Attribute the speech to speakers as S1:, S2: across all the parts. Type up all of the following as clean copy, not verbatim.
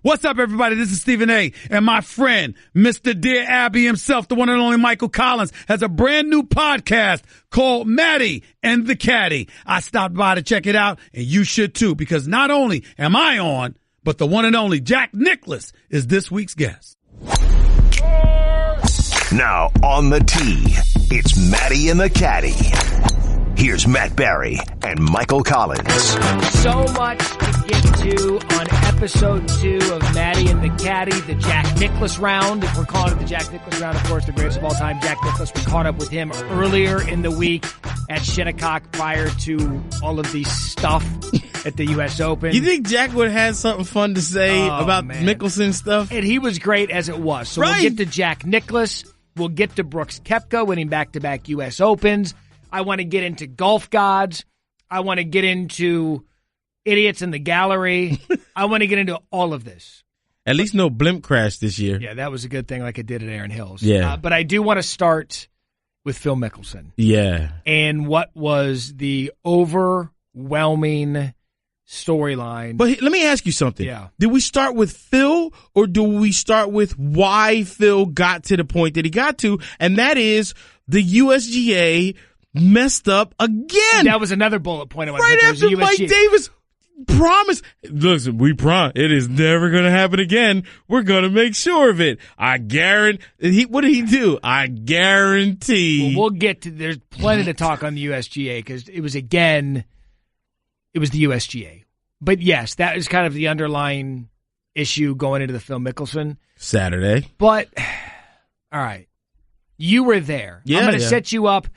S1: What's up, everybody? This is Stephen A. And my friend, Mr. Dear Abby himself, the one and only Michael Collins, has a brand new podcast called Maddie and the Caddy. I stopped by to check it out, and you should too, because not only am I on, but the one and only Jack Nicklaus is this week's guest.
S2: Now on the tee, it's Maddie and the Caddy. Here's Matt Barry and Michael Collins.
S3: So much to get to on episode 2 of Maddie and the Caddy, the Jack Nicklaus round. If we're calling it the Jack Nicklaus round, of course, the greatest of all time, Jack Nicklaus. We caught up with him earlier in the week at Shinnecock prior to all of the stuff at the U.S. Open.
S4: You think Jack would have had something fun to say about Mickelson stuff?
S3: And he was great as it was. So We'll get to Jack Nicklaus. We'll get to Brooks Koepka winning back-to-back U.S. Opens. I want to get into golf gods. I want to get into idiots in the gallery. I want to get into all of this.
S4: At least no blimp crash this year.
S3: Yeah, that was a good thing like it did at Erin Hills.
S4: Yeah.
S3: But I do want to start with Phil Mickelson.
S4: Yeah.
S3: And what was the overwhelming storyline.
S4: But let me ask you something.
S3: Yeah.
S4: Did we start with Phil, or do we start with why Phil got to the point that he got to? And that is the USGA messed up again.
S3: That was another bullet point.
S4: Right after Mike Davis promised. Listen, we promise it is never going to happen again. We're going to make sure of it. I guarantee. What did he do? I guarantee.
S3: Well, we'll get to. There's plenty to talk on the USGA because it was the USGA. But yes, that is kind of the underlying issue going into the Phil Mickelson
S4: Saturday.
S3: But all right, you were there.
S4: Yeah,
S3: I'm going to set you up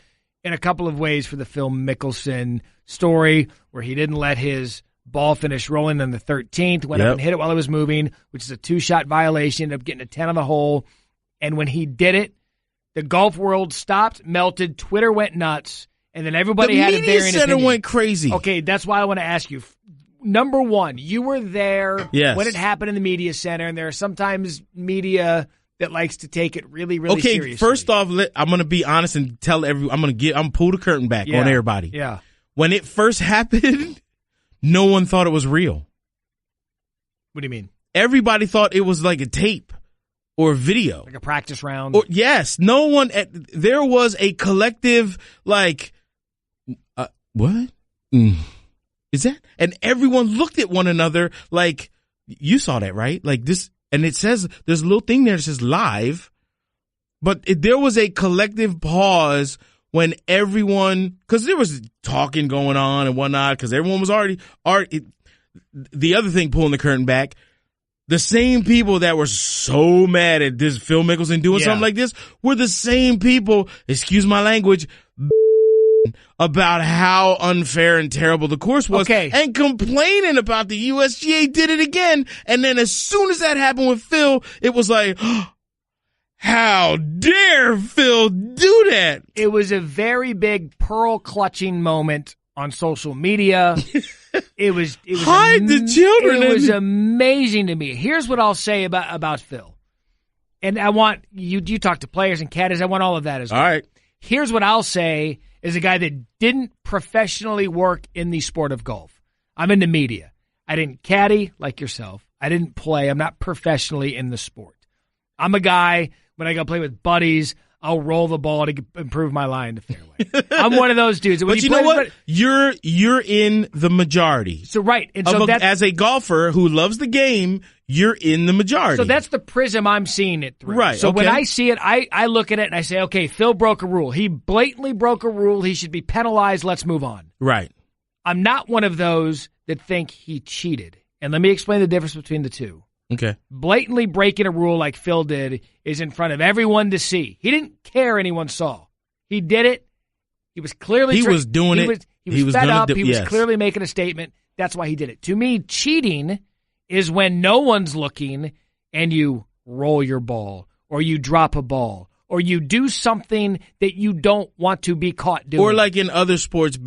S3: in a couple of ways for the Phil Mickelson story, where he didn't let his ball finish rolling on the 13th, went up and hit it while it was moving, which is a 2-shot violation, ended up getting a 10 on the hole. And when he did it, the golf world stopped, melted, Twitter went nuts, and then everybody had a varying opinion.
S4: The media center went crazy.
S3: Okay, that's why I want to ask you. Number one, you were there when it happened in the media center, and there are sometimes media that likes to take it really, really seriously.
S4: Okay, first off, I'm going to be honest and tell everyone. I'm going to pull the curtain back on everybody.
S3: Yeah.
S4: When it first happened, no one thought it was real.
S3: What do you mean?
S4: Everybody thought it was like a tape or a video.
S3: Like a practice round?
S4: Yes. No one. There was a collective, like, what? Is that? And everyone looked at one another like, you saw that, right? Like this. And it says, there's a little thing there that says live, but there was a collective pause when everyone, because there was talking going on and whatnot, because everyone was already, the other thing pulling the curtain back, the same people that were so mad at this Phil Mickelson doing something like this were the same people, excuse my language, about how unfair and terrible the course was, and complaining about the USGA did it again. And then as soon as that happened with Phil, it was like, oh, how dare Phil do that?
S3: It was a very big pearl clutching moment on social media. It was
S4: hide the children.
S3: It was amazing to me. Here's what I'll say about Phil. And I want you talk to players and caddies. I want all of that as well.
S4: All right.
S3: Here's what I'll say is a guy that didn't professionally work in the sport of golf. I'm in the media. I didn't caddy like yourself. I didn't play. I'm not professionally in the sport. I'm a guy, when I go play with buddies, I'll roll the ball to improve my lie in the fairway. I'm one of those dudes.
S4: But you know what? You're in the majority.
S3: So right. And so
S4: as a golfer who loves the game, you're in the majority.
S3: So that's the prism I'm seeing it through.
S4: Right.
S3: So when I see it, I look at it and I say, okay, Phil broke a rule. He blatantly broke a rule. He should be penalized. Let's move on.
S4: Right.
S3: I'm not one of those that think he cheated. And let me explain the difference between the two.
S4: Okay.
S3: Blatantly breaking a rule like Phil did is in front of everyone to see. He didn't care anyone saw. He did it. He was clearly
S4: He was doing it.
S3: He was fed up. He was clearly making a statement. That's why he did it. To me, cheating is when no one's looking and you roll your ball or you drop a ball or you do something that you don't want to be caught doing.
S4: Or like in other sports,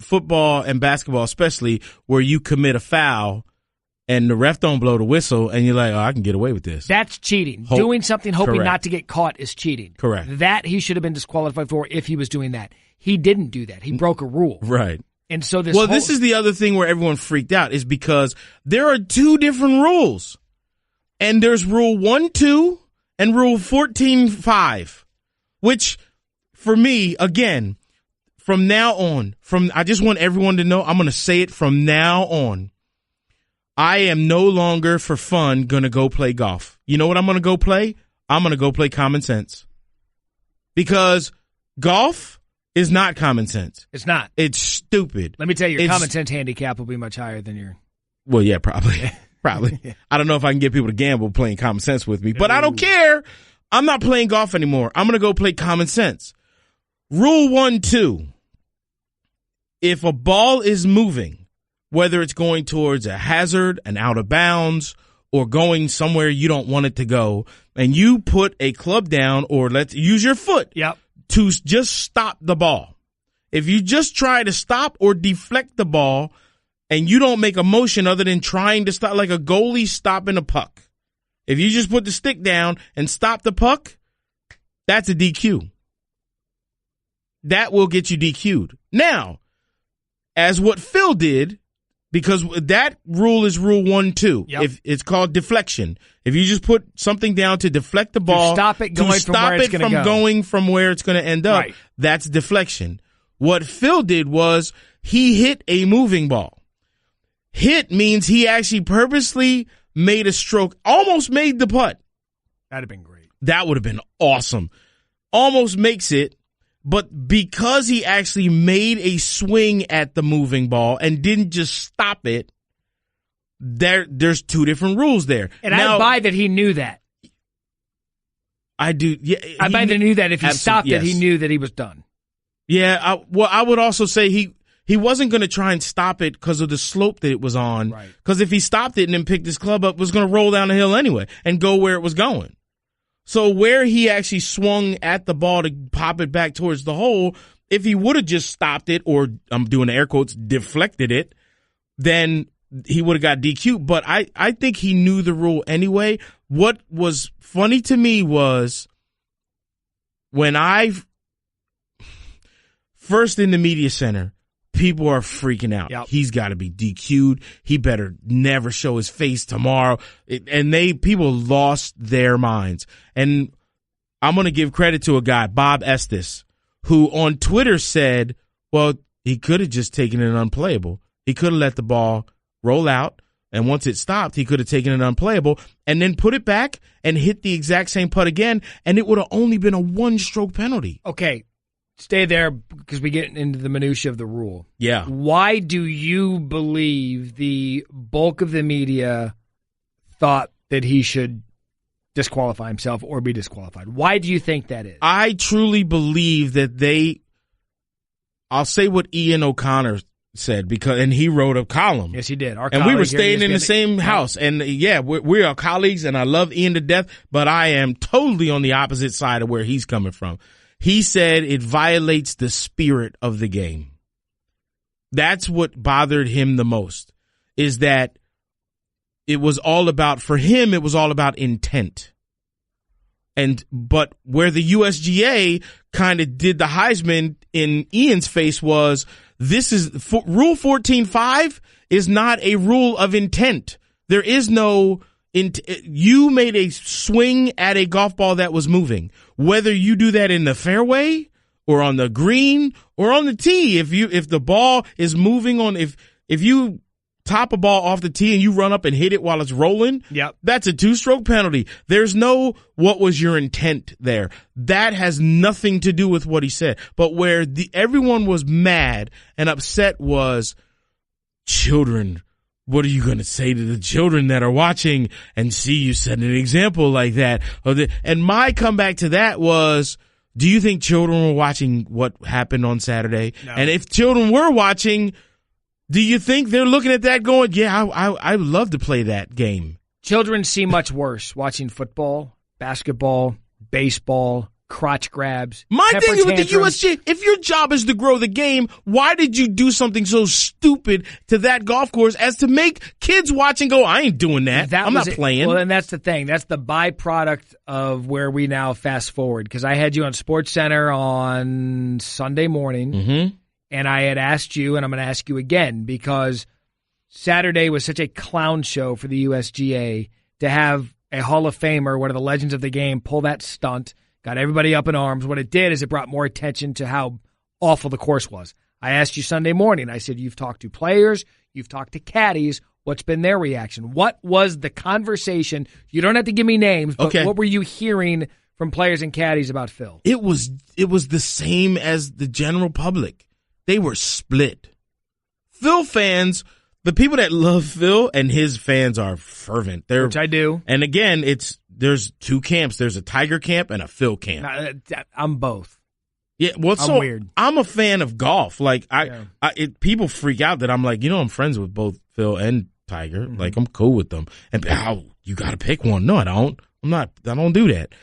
S4: football and basketball especially, where you commit a foul and the ref don't blow the whistle and you're like, oh, I can get away with this.
S3: That's cheating. Doing something hoping
S4: Correct.
S3: not to get caught is cheating.
S4: Correct.
S3: That he should have been disqualified for if he was doing that. He didn't do that. He broke a rule.
S4: Right.
S3: And so
S4: this is the other thing where everyone freaked out is because there are two different rules. And there's rule 1-2 and rule 14-5, which for me, again, from now on, I just want everyone to know, I'm going to say it from now on. I am no longer for fun going to go play golf. You know what I'm going to go play? I'm going to go play common sense. Because golf is not common sense.
S3: It's not.
S4: It's stupid.
S3: Let me tell you, your common sense handicap will be much higher than your...
S4: Well, yeah, probably. Probably. I don't know if I can get people to gamble playing common sense with me, but I don't care. I'm not playing golf anymore. I'm going to go play common sense. Rule 1-2. If a ball is moving, whether it's going towards a hazard, an out of bounds, or going somewhere you don't want it to go, and you put a club down or let's use your foot to just stop the ball. If you just try to stop or deflect the ball and you don't make a motion other than trying to stop, like a goalie stopping a puck. If you just put the stick down and stop the puck, that's a DQ. That will get you DQ'd. Now, as what Phil did, because that rule is rule 1-2. If it's called deflection. If you just put something down to deflect the ball,
S3: to stop it going
S4: from where it's going to end up, that's deflection. What Phil did was he hit a moving ball. Hit means he actually purposely made a stroke, almost made the putt.
S3: That'd have been great.
S4: That would have been awesome. Almost makes it. But because he actually made a swing at the moving ball and didn't just stop it, there's two different rules there.
S3: And now, I buy that he knew that.
S4: I do. Yeah,
S3: I buy that he knew that if he stopped it, he knew that he was done.
S4: Yeah. I would also say he wasn't going to try and stop it because of the slope that it was on.
S3: Right.
S4: Because if he stopped it and then picked his club up, it was going to roll down the hill anyway and go where it was going. So where he actually swung at the ball to pop it back towards the hole, if he would have just stopped it or, I'm doing air quotes, deflected it, then he would have got DQ. But I think he knew the rule anyway. What was funny to me was when first in the media center, people are freaking out.
S3: Yep.
S4: He's got to be DQ'd. He better never show his face tomorrow. People lost their minds. And I'm going to give credit to a guy, Bob Estes, who on Twitter said, well, he could have just taken it unplayable. He could have let the ball roll out. And once it stopped, he could have taken it unplayable and then put it back and hit the exact same putt again. And it would have only been a 1-stroke penalty.
S3: Okay. Stay there because we get into the minutia of the rule.
S4: Yeah.
S3: Why do you believe the bulk of the media thought that he should disqualify himself or be disqualified? Why do you think that is?
S4: I truly believe that I'll say what Ian O'Connor said and he wrote a column.
S3: Yes, he did.
S4: And we were staying in the same house. And yeah, we are colleagues and I love Ian to death, but I am totally on the opposite side of where he's coming from. He said it violates the spirit of the game. That's what bothered him the most, is that it was all about intent. But where the USGA kind of did the Heisman in Ian's face was, Rule 14.5 is not a rule of intent. There is no you made a swing at a golf ball that was moving. Whether you do that in the fairway or on the green or on the tee, if the ball is moving if you top a ball off the tee and you run up and hit it while it's rolling, that's a 2-stroke penalty. There's no what was your intent there. That has nothing to do with what he said. But where everyone was mad and upset was children. What are you going to say to the children that are watching and see you set an example like that? And my comeback to that was, do you think children were watching what happened on Saturday? No. And if children were watching, do you think they're looking at that going, yeah, I would love to play that game?
S3: Children see much worse watching football, basketball, baseball, crotch grabs.
S4: My thing with the USGA, if your job is to grow the game, why did you do something so stupid to that golf course as to make kids watch and go, I ain't doing that. I'm not playing.
S3: Well, and that's the thing. That's the byproduct of where we now fast forward. Because I had you on SportsCenter on Sunday morning, and I had asked you, and I'm going to ask you again, because Saturday was such a clown show for the USGA to have a Hall of Famer, one of the legends of the game, pull that stunt, got everybody up in arms. What it did is it brought more attention to how awful the course was. I asked you Sunday morning, I said, you've talked to players, you've talked to caddies, what's been their reaction? What was the conversation? You don't have to give me names, but what were you hearing from players and caddies about Phil?
S4: It was the same as the general public. They were split. Phil fans, the people that love Phil and his fans are fervent.
S3: Which I do.
S4: And again, there's two camps. There's a Tiger camp and a Phil camp.
S3: I'm both.
S4: Yeah, well,
S3: I'm weird.
S4: I'm a fan of golf. Like people freak out that I'm like, I'm friends with both Phil and Tiger. Mm-hmm. Like I'm cool with them. And you got to pick one? No, I don't. I don't do that.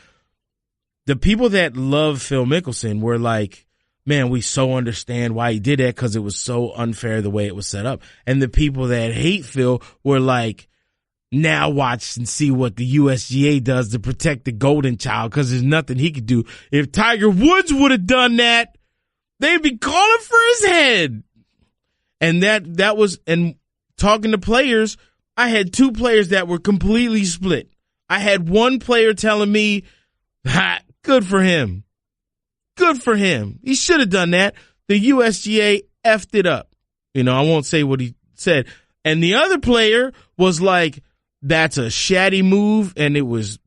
S4: The people that love Phil Mickelson were like, man, we so understand why he did that because it was so unfair the way it was set up. And the people that hate Phil were like, now watch and see what the USGA does to protect the golden child because there's nothing he could do. If Tiger Woods would have done that, they'd be calling for his head. And that was, and talking to players, I had two players that were completely split. I had one player telling me, good for him. Good for him. He should have done that. The USGA effed it up. I won't say what he said. And the other player was like, that's a shatty move. And it was,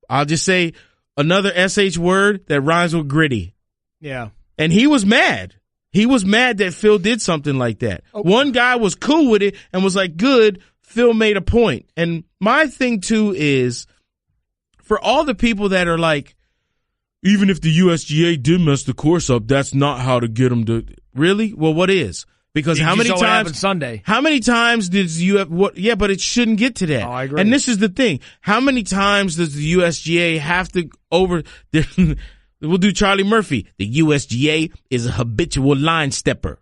S4: I'll just say another SH word that rhymes with gritty.
S3: Yeah.
S4: And he was mad. He was mad that Phil did something like that. Oh. One guy was cool with it and was like, good, Phil made a point. And my thing too is for all the people that are like, even if the USGA did mess the course up, that's not how to get them to really. Well, what is? Because how many times
S3: Sunday?
S4: How many times did you have what? Yeah, but it shouldn't get to that.
S3: Oh, I agree.
S4: And this is the thing: how many times does the USGA have to over? We'll do Charlie Murphy. The USGA is a habitual line stepper.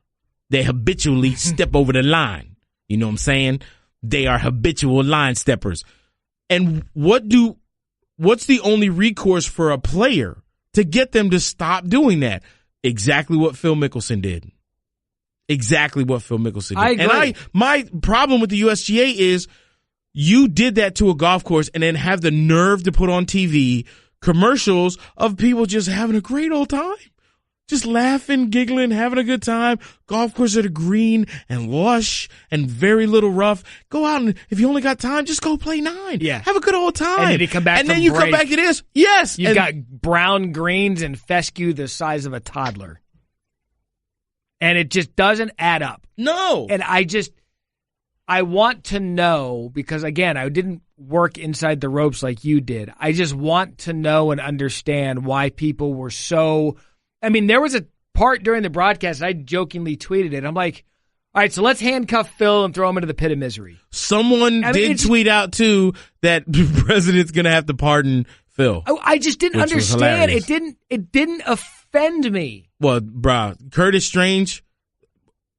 S4: They habitually step over the line. You know what I'm saying? They are habitual line steppers. And what's the only recourse for a player to get them to stop doing that? Exactly what Phil Mickelson did. Exactly what Phil Mickelson did.
S3: I agree.
S4: And my problem with the USGA is you did that to a golf course and then have the nerve to put on TV commercials of people just having a great old time. Just laughing, giggling, having a good time. Golf course at a green and lush and very little rough. Go out and if you only got time, just go play 9.
S3: Yeah.
S4: Have a good old time.
S3: And then you come back
S4: and then you come back to this. Yes.
S3: You've got brown greens and fescue the size of a toddler. And it just doesn't add up.
S4: No.
S3: And I want to know, because again, I didn't work inside the ropes like you did. I just want to know and understand why people were so, there was a part during the broadcast, I jokingly tweeted it. I'm like, all right, so let's handcuff Phil and throw him into the pit of misery.
S4: Someone did tweet out too that the president's going to have to pardon Phil.
S3: I just didn't understand. It didn't offend me.
S4: Well, bro, Curtis Strange,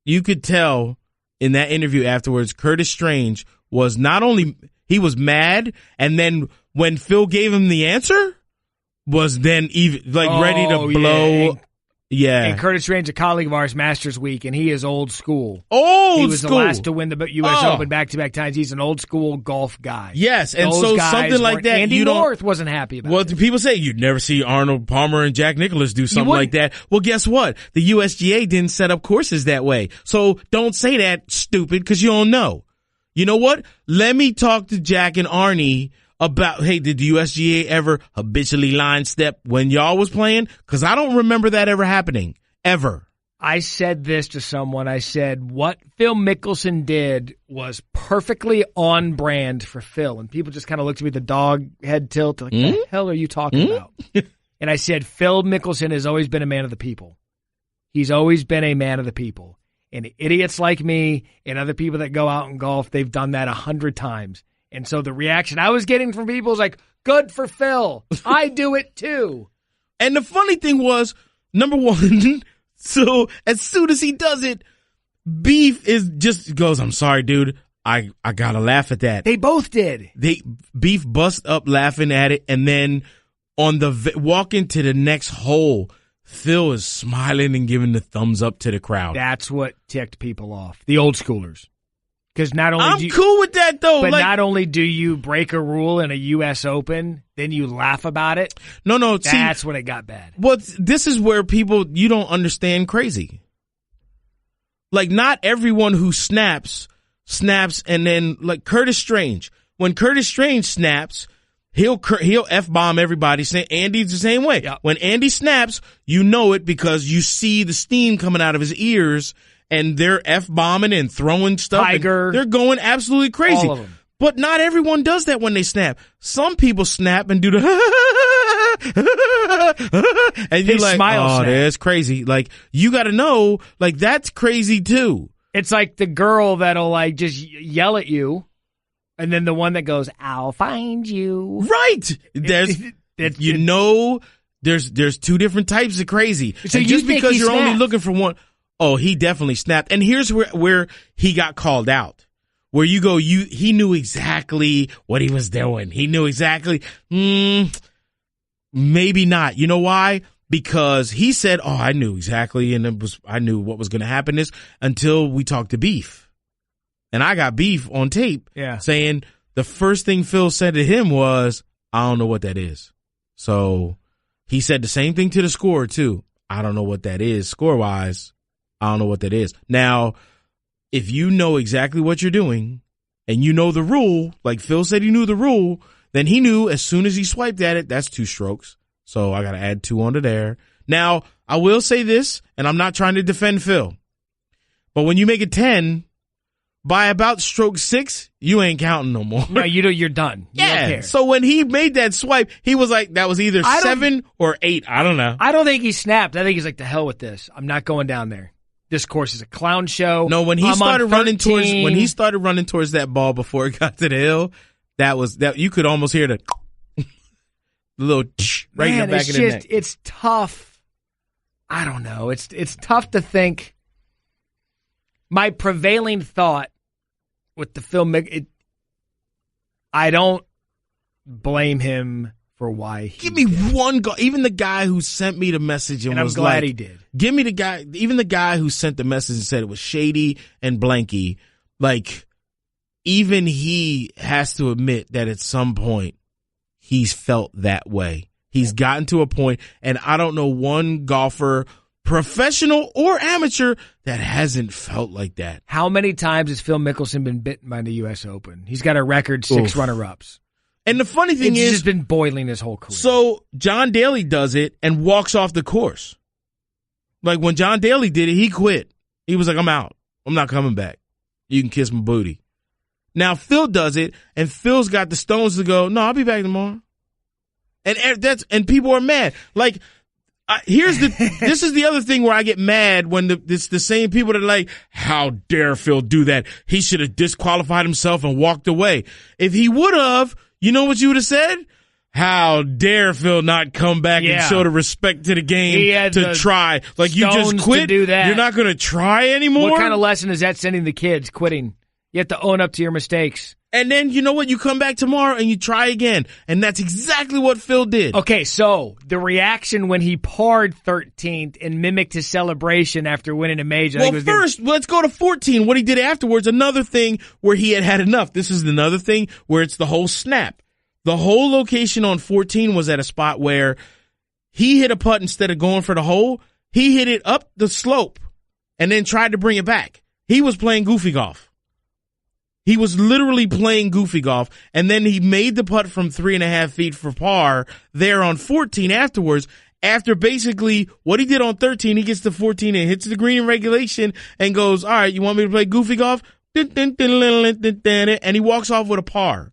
S4: you could tell in that interview afterwards, Curtis Strange was not only, he was mad, and then when Phil gave him the answer, was then even ready to blow. Yeah.
S3: And Curtis Strange, a colleague of ours, Masters Week, and he is old school.
S4: He was
S3: the last to win the U.S. Open back-to-back times. He's an old school golf guy.
S4: Yes, and so something like that.
S3: Andy North wasn't happy about it.
S4: Well, people say you'd never see Arnold Palmer and Jack Nicklaus do something like that. Well, guess what? The USGA didn't set up courses that way. So don't say that, stupid, because you don't know. You know what? Let me talk to Jack and Arnie about, hey, did the USGA ever habitually line step when y'all was playing? Because I don't remember that ever happening. Ever.
S3: I said this to someone. I said, what Phil Mickelson did was perfectly on brand for Phil. And people just kind of looked at me with the dog head tilt. Like, what the hell are you talking about? And I said, Phil Mickelson has always been a man of the people. He's always been a man of the people. And idiots like me and other people that go out and golf, they've done that 100 times. And so the reaction I was getting from people was like, good for Phil. I do it too.
S4: And the funny thing was, number one, so as soon as he does it, Beef goes, I'm sorry, dude. I gotta laugh at that.
S3: They both did.
S4: Beef bust up laughing at it. And then on walking to the next hole, Phil is smiling and giving the thumbs up to the crowd.
S3: That's what ticked people off. The old schoolers. Because not only
S4: I'm cool with that though.
S3: but
S4: like,
S3: not only do you break a rule in a U.S. Open, then you laugh about it.
S4: no.
S3: That's when it got bad.
S4: Well, this is where you don't understand crazy. Like, not everyone who snaps, and then, like, Curtis Strange. When Curtis Strange snaps, he'll F-bomb everybody. Andy's the same way.
S3: Yep.
S4: When Andy snaps, you know it because you see the steam coming out of his ears, and they're F-bombing and throwing stuff.
S3: Tiger.
S4: They're going absolutely crazy.
S3: All of them.
S4: But not everyone does that when they snap. Some people snap and do the and you're like,
S3: smile
S4: oh,
S3: snap.
S4: that's crazy. Like, you got to know, like, that's crazy too.
S3: It's like the girl that'll like just yell at you, and then the one that goes, "I'll find you."
S4: Right. There's two different types of crazy.
S3: So
S4: and
S3: you
S4: just
S3: think
S4: because
S3: he
S4: you're only
S3: snapped?
S4: looking for one, oh, he definitely snapped. And here's where he got called out. Where you go, he knew exactly what he was doing. He knew exactly, maybe not. You know why? Because he said, oh, I knew exactly, and I knew what was going to happen until we talked to Beef. And I got Beef on tape saying the first thing Phil said to him was, I don't know what that is. So he said the same thing to the scorer too. I don't know what that is. Score-wise, I don't know what that is. Now, if you know exactly what you're doing and you know the rule, like Phil said he knew the rule, then he knew as soon as he swiped at it, that's 2 strokes. So I got to add 2 onto there. Now, I will say this, and I'm not trying to defend Phil, but when you make it 10, by about stroke 6, you ain't counting no more.
S3: No, you're done. You don't care.
S4: So when he made that swipe, he was like, that was either 7 or 8. I don't know.
S3: I don't think he snapped. I think he's like, the hell with this. I'm not going down there. This course is a clown show.
S4: No, when he started running towards that ball before it got to the hill, that you could almost hear the little right in the back of the neck.
S3: It's tough. I don't know. It's tough to think. My prevailing thought with the film, I don't blame him for why he
S4: Give me
S3: did.
S4: one guy. Even the guy who sent me the message and was
S3: I'm glad
S4: like,
S3: he did.
S4: Give me the guy. Even the guy who sent the message and said it was shady and blanky. Like, even he has to admit that at some point he's felt that way. He's gotten to a point, and I don't know one golfer, professional or amateur, that hasn't felt like that.
S3: How many times has Phil Mickelson been bitten by the U.S. Open? He's got a record 6 runner-ups.
S4: And the funny thing
S3: It's
S4: is,
S3: just been boiling his whole career.
S4: so John Daly does it and walks off the course. Like, when John Daly did it, he quit. He was like, I'm out. I'm not coming back. You can kiss my booty. Now Phil does it, and Phil's got the stones to go, no, I'll be back tomorrow. And people are mad. Like, this is the other thing where I get mad when it's the same people that are like, how dare Phil do that? He should have disqualified himself and walked away. If he would have, you know what you would have said? How dare Phil not come back and show the respect to the game to try? Like, you just quit?
S3: Do that.
S4: You're not going to try anymore?
S3: What kind of lesson is that sending the kids, quitting? You have to own up to your mistakes.
S4: And then, you know what? You come back tomorrow and you try again. And that's exactly what Phil did.
S3: Okay, so the reaction when he parred 13th and mimicked his celebration after winning a major.
S4: Well, first, let's go to 14. What he did afterwards, another thing where he had enough. This is another thing where it's the whole snap. The whole location on 14 was at a spot where he hit a putt instead of going for the hole. He hit it up the slope and then tried to bring it back. He was playing goofy golf. He was literally playing goofy golf, and then he made the putt from 3.5 feet for par there on 14 afterwards. After basically what he did on 13, he gets to 14 and hits the green in regulation and goes, all right, you want me to play goofy golf? And he walks off with a par.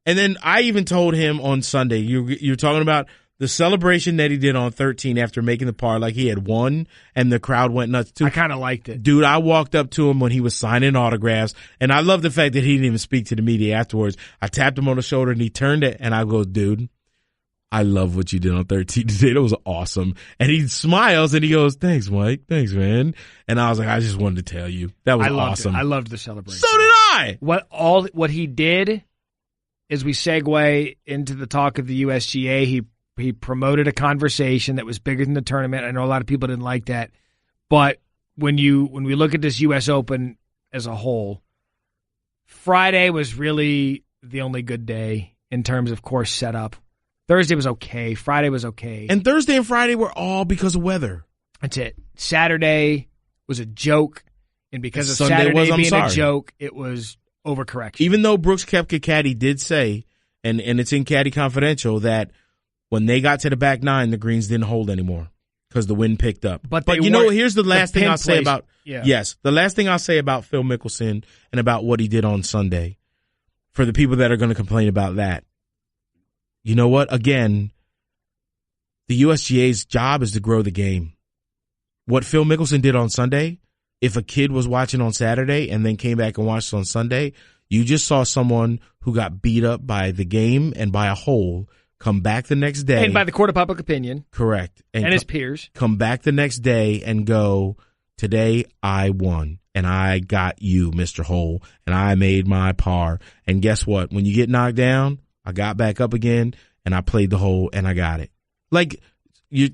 S4: And then I even told him on Sunday, you're talking about the celebration that he did on 13 after making the par, like he had won, and the crowd went nuts too.
S3: I kind of liked it.
S4: Dude, I walked up to him when he was signing autographs, and I love the fact that he didn't even speak to the media afterwards. I tapped him on the shoulder, and he turned it, and I go, dude, I love what you did on 13 today. That was awesome. And he smiles, and he goes, thanks, Mike. Thanks, man. And I was like, I just wanted to tell you. That was awesome.
S3: I loved the celebration.
S4: So did I.
S3: What he did, as we segue into the talk of the USGA, he promoted a conversation that was bigger than the tournament. I know a lot of people didn't like that. But when we look at this U.S. Open as a whole, Friday was really the only good day in terms of course setup. Thursday was okay. Friday was okay.
S4: And Thursday and Friday were all because of weather.
S3: That's it. Saturday was a joke. And because of
S4: Sunday
S3: Saturday
S4: was, I'm
S3: being
S4: sorry.
S3: a joke, it was overcorrection.
S4: Even though Brooks Koepka caddy did say, and it's in Caddy Confidential, that when they got to the back nine, the greens didn't hold anymore because the wind picked up.
S3: But
S4: you know, here's the last thing I'll say about the last thing I'll say about Phil Mickelson and about what he did on Sunday. For the people that are going to complain about that, you know what? Again, the USGA's job is to grow the game. What Phil Mickelson did on Sunday, if a kid was watching on Saturday and then came back and watched on Sunday, you just saw someone who got beat up by the game and by a hole come back the next day.
S3: And by the court of public opinion.
S4: Correct.
S3: And his peers.
S4: Come back the next day and go, today I won. And I got you, Mr. Hole. And I made my par. And guess what? When you get knocked down, I got back up again and I played the hole and I got it. Like, you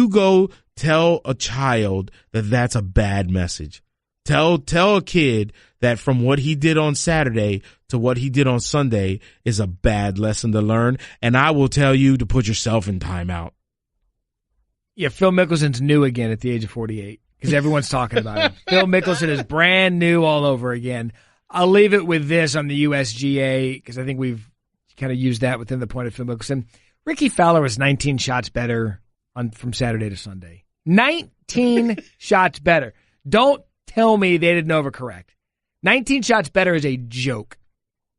S4: go tell a child that that's a bad message. Tell a kid that from what he did on Saturday to what he did on Sunday is a bad lesson to learn. And I will tell you to put yourself in timeout.
S3: Yeah, Phil Mickelson's new again at the age of 48 because everyone's talking about him. Phil Mickelson is brand new all over again. I'll leave it with this on the USGA because I think we've kind of used that within the point of Phil Mickelson. Ricky Fowler was 19 shots better from Saturday to Sunday. 19 shots better. Don't tell me they didn't overcorrect. 19 shots better is a joke.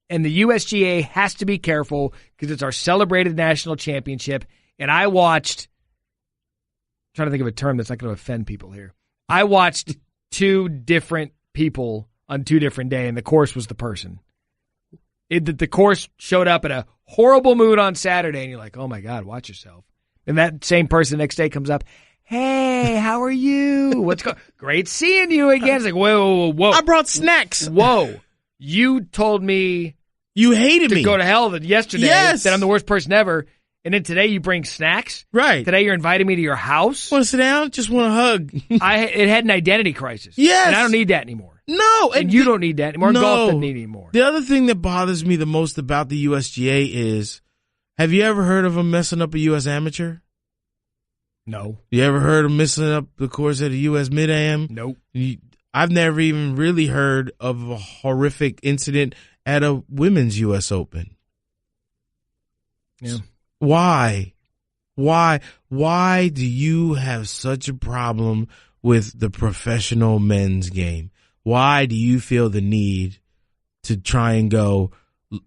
S3: And the USGA has to be careful because it's our celebrated national championship. And I watched, I'm trying to think of a term that's not going to offend people here. I watched two different people on two different days, and the course was the person. The course showed up in a horrible mood on Saturday, and you're like, oh my God, watch yourself. And that same person the next day comes up, hey, how are you? What's going? Great seeing you again. It's like, whoa.
S4: I brought snacks.
S3: Whoa. You told me
S4: you hated me
S3: to go to hell yesterday.
S4: Yes.
S3: That I'm the worst person ever. And then today you bring snacks.
S4: Right.
S3: Today you're inviting me to your house.
S4: Want to sit down? Just want to hug.
S3: It had an identity crisis.
S4: Yes.
S3: And I don't need that anymore.
S4: No.
S3: And you don't need that anymore.
S4: No.
S3: Golf doesn't need it anymore.
S4: The other thing that bothers me the most about the USGA is, have you ever heard of them messing up a U.S. amateur?
S3: No.
S4: You ever heard of messing up the course at a U.S. Mid-Am?
S3: Nope.
S4: I've never even really heard of a horrific incident at a women's U.S. Open.
S3: Yeah.
S4: Why? Why do you have such a problem with the professional men's game? Why do you feel the need to try and go,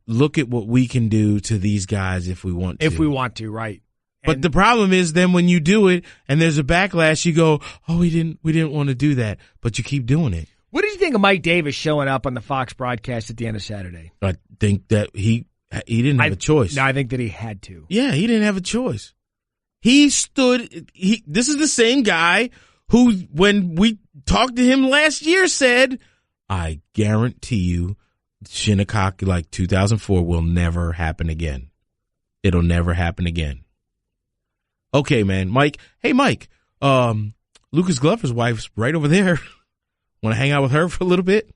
S4: look at what we can do to these guys if we want to?
S3: If we want to, right.
S4: But the problem is then when you do it and there's a backlash, you go, oh, we didn't want to do that, but you keep doing it.
S3: What did you think of Mike Davis showing up on the Fox broadcast at the end of Saturday?
S4: I think that he didn't have a choice.
S3: No, I think that he had to.
S4: Yeah, he didn't have a choice. This is the same guy who, when we talked to him last year, said, I guarantee you Shinnecock like 2004 will never happen again. It'll never happen again. Okay, man. Mike. Hey, Mike. Lucas Glover's wife's right over there. Want to hang out with her for a little bit?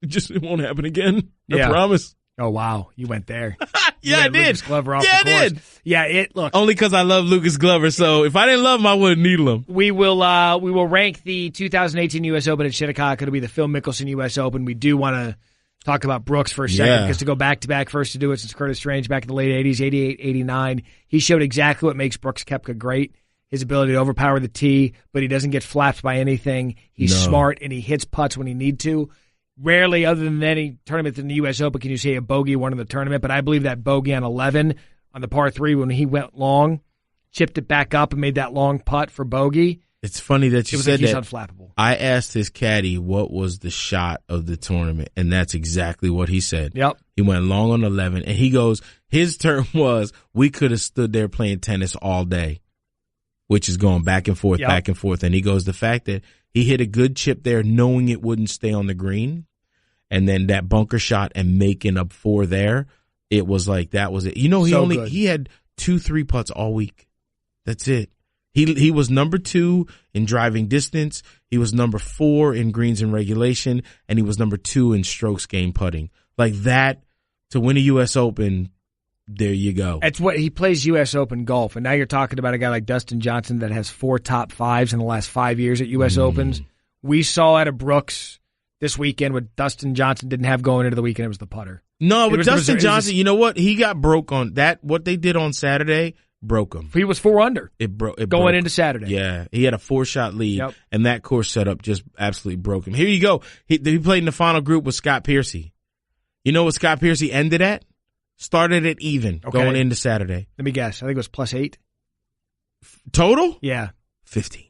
S4: It won't happen again. I promise.
S3: Oh, wow. You went there.
S4: Yeah, I did.
S3: Lucas Glover off the course.
S4: I did.
S3: Yeah, look.
S4: Only because I love Lucas Glover, so if I didn't love him, I wouldn't needle him.
S3: We will rank the 2018 U.S. Open at Shinnecock. It'll be the Phil Mickelson U.S. Open. We do want to talk about Brooks for a second, because to go back-to-back first to do it since Curtis Strange back in the late 80s, 88, 89, he showed exactly what makes Brooks Koepka great, his ability to overpower the tee, but he doesn't get flapped by anything. He's smart, and he hits putts when he need to. Rarely, other than any tournament in the U.S. Open, can you say a bogey won in the tournament, but I believe that bogey on 11 on the par 3 when he went long, chipped it back up and made that long putt for bogey.
S4: It's funny that you said
S3: he's
S4: that.
S3: Unflappable.
S4: I asked his caddy what was the shot of the tournament, and that's exactly what he said.
S3: Yep.
S4: He went long on 11, and he goes, his term was, we could have stood there playing tennis all day, which is going back and forth, back and forth. And he goes, the fact that he hit a good chip there knowing it wouldn't stay on the green, and then that bunker shot and making up 4 there, it was like that was it. You know, he had 2-3 putts all week. That's it. He was number 2 in driving distance. He was number 4 in greens in regulation, and he was number 2 in strokes gained putting. Like that, to win a U.S. Open, there you go.
S3: That's what he plays U.S. Open golf, and now you're talking about a guy like Dustin Johnson that has 4 top 5s in the last 5 years at U.S. Opens. We saw at a Brooks this weekend what Dustin Johnson didn't have going into the weekend. It was the putter.
S4: No, but Dustin Johnson, you know what? He got broke on that. What they did on Saturday broke him.
S3: He was 4 under.
S4: It broke
S3: into Saturday.
S4: Yeah, he had a 4-shot lead, and that course setup just absolutely broke him. Here you go. He played in the final group with Scott Piercy. You know what Scott Piercy ended at? Started at even going into Saturday.
S3: Let me guess. I think it was +8.
S4: Total?
S3: Yeah.
S4: 15.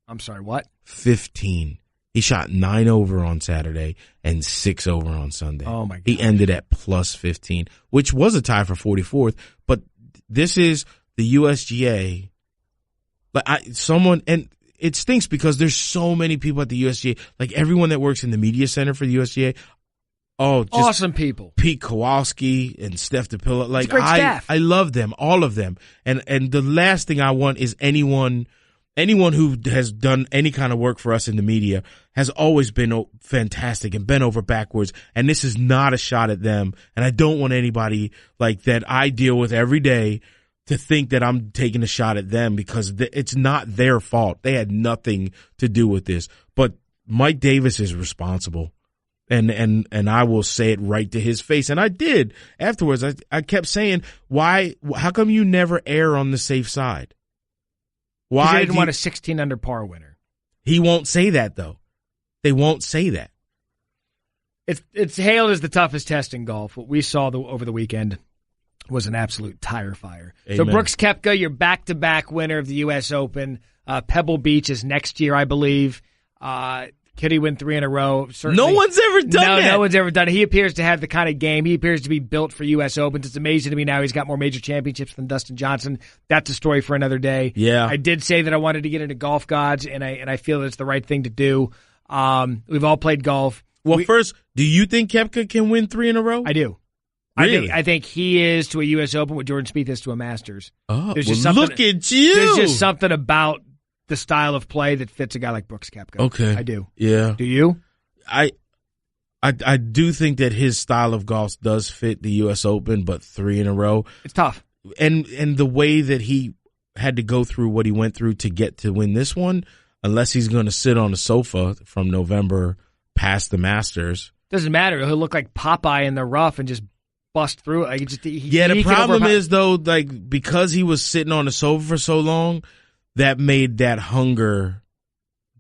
S3: I'm sorry, what?
S4: 15. He shot 9 over on Saturday and 6 over on Sunday.
S3: Oh, my God.
S4: He ended at +15, which was a tie for 44th, but this is the USGA. But and it stinks because there's so many people at the USGA, like everyone that works in the media center for the USGA. Oh, just
S3: awesome people.
S4: Pete Kowalski and Steph DePilla. Like
S3: great staff.
S4: I love them, all of them. And the last thing I want is anyone who has done any kind of work for us in the media has always been fantastic and bent over backwards. And this is not a shot at them. And I don't want anybody like that I deal with every day to think that I'm taking a shot at them because it's not their fault. They had nothing to do with this. But Mike Davis is responsible. And I will say it right to his face. And I did afterwards. I kept saying, how come you never err on the safe side?
S3: Why he didn't want a 16 under par winner?
S4: He won't say that though. They won't say that.
S3: It's hailed as the toughest test in golf. What we saw over the weekend was an absolute tire fire. Amen. So Brooks Koepka, your back-to-back winner of the U.S. Open. Pebble Beach is next year, I believe. Could he win 3 in a row? Certainly.
S4: No one's ever done that.
S3: No one's ever done it. He appears to have the kind of game. He appears to be built for U.S. Opens. It's amazing to me now he's got more major championships than Dustin Johnson. That's a story for another day.
S4: Yeah.
S3: I did say that I wanted to get into golf gods, and I feel that it's the right thing to do. We've all played golf.
S4: Well, first, do you think Koepka can win 3 in a row?
S3: I do.
S4: Really?
S3: I think he is to a U.S. Open what Jordan Spieth is to a Masters.
S4: Oh, look at you.
S3: There's just something about the style of play that fits a guy like Brooks Koepka.
S4: Okay.
S3: I do.
S4: Yeah.
S3: Do you?
S4: I do think that his style of golf does fit the U.S. Open, but 3 in a row.
S3: It's tough.
S4: And the way that he had to go through what he went through to get to win this one, unless he's going to sit on a sofa from November past the Masters.
S3: Doesn't matter. He'll look like Popeye in the rough and just bust through it.
S4: The problem is, though, like because he was sitting on the sofa for so long, that made that hunger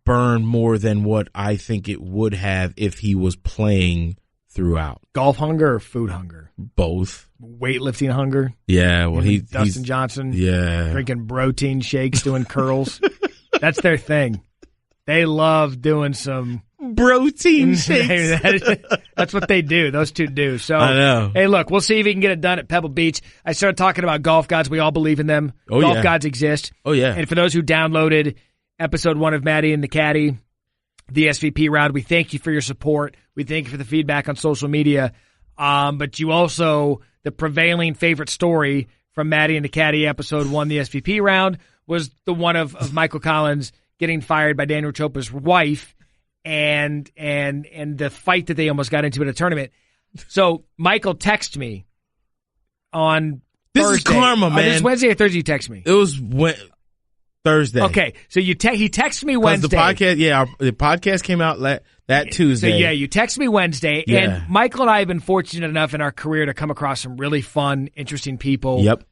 S4: burn more than what I think it would have if he was playing throughout.
S3: Golf hunger or food hunger?
S4: Both.
S3: Weightlifting hunger?
S4: Yeah, well,
S3: Dustin Johnson?
S4: Yeah.
S3: Drinking protein shakes, doing curls. That's their thing. They love doing some
S4: protein shakes.
S3: That's what they do. Those two do. So,
S4: I know.
S3: Hey, look, we'll see if he can get it done at Pebble Beach. I started talking about golf gods. We all believe in them.
S4: Oh,
S3: golf gods exist.
S4: Oh, yeah.
S3: And for those who downloaded episode 1 of Maddie and the Caddy, the SVP round, we thank you for your support. We thank you for the feedback on social media. But you also, the prevailing favorite story from Maddie and the Caddy episode 1, the SVP round, was the one of Michael Collins getting fired by Daniel Chopra's wife and the fight that they almost got into at a tournament. So Michael texted me on
S4: This
S3: Thursday.
S4: is karma, man.
S3: This Wednesday or Thursday you text me?
S4: It was Thursday.
S3: Okay, so he texted me Wednesday.
S4: The podcast came out that Tuesday.
S3: So you texted me Wednesday, and Michael and I have been fortunate enough in our career to come across some really fun, interesting people.
S4: Yep.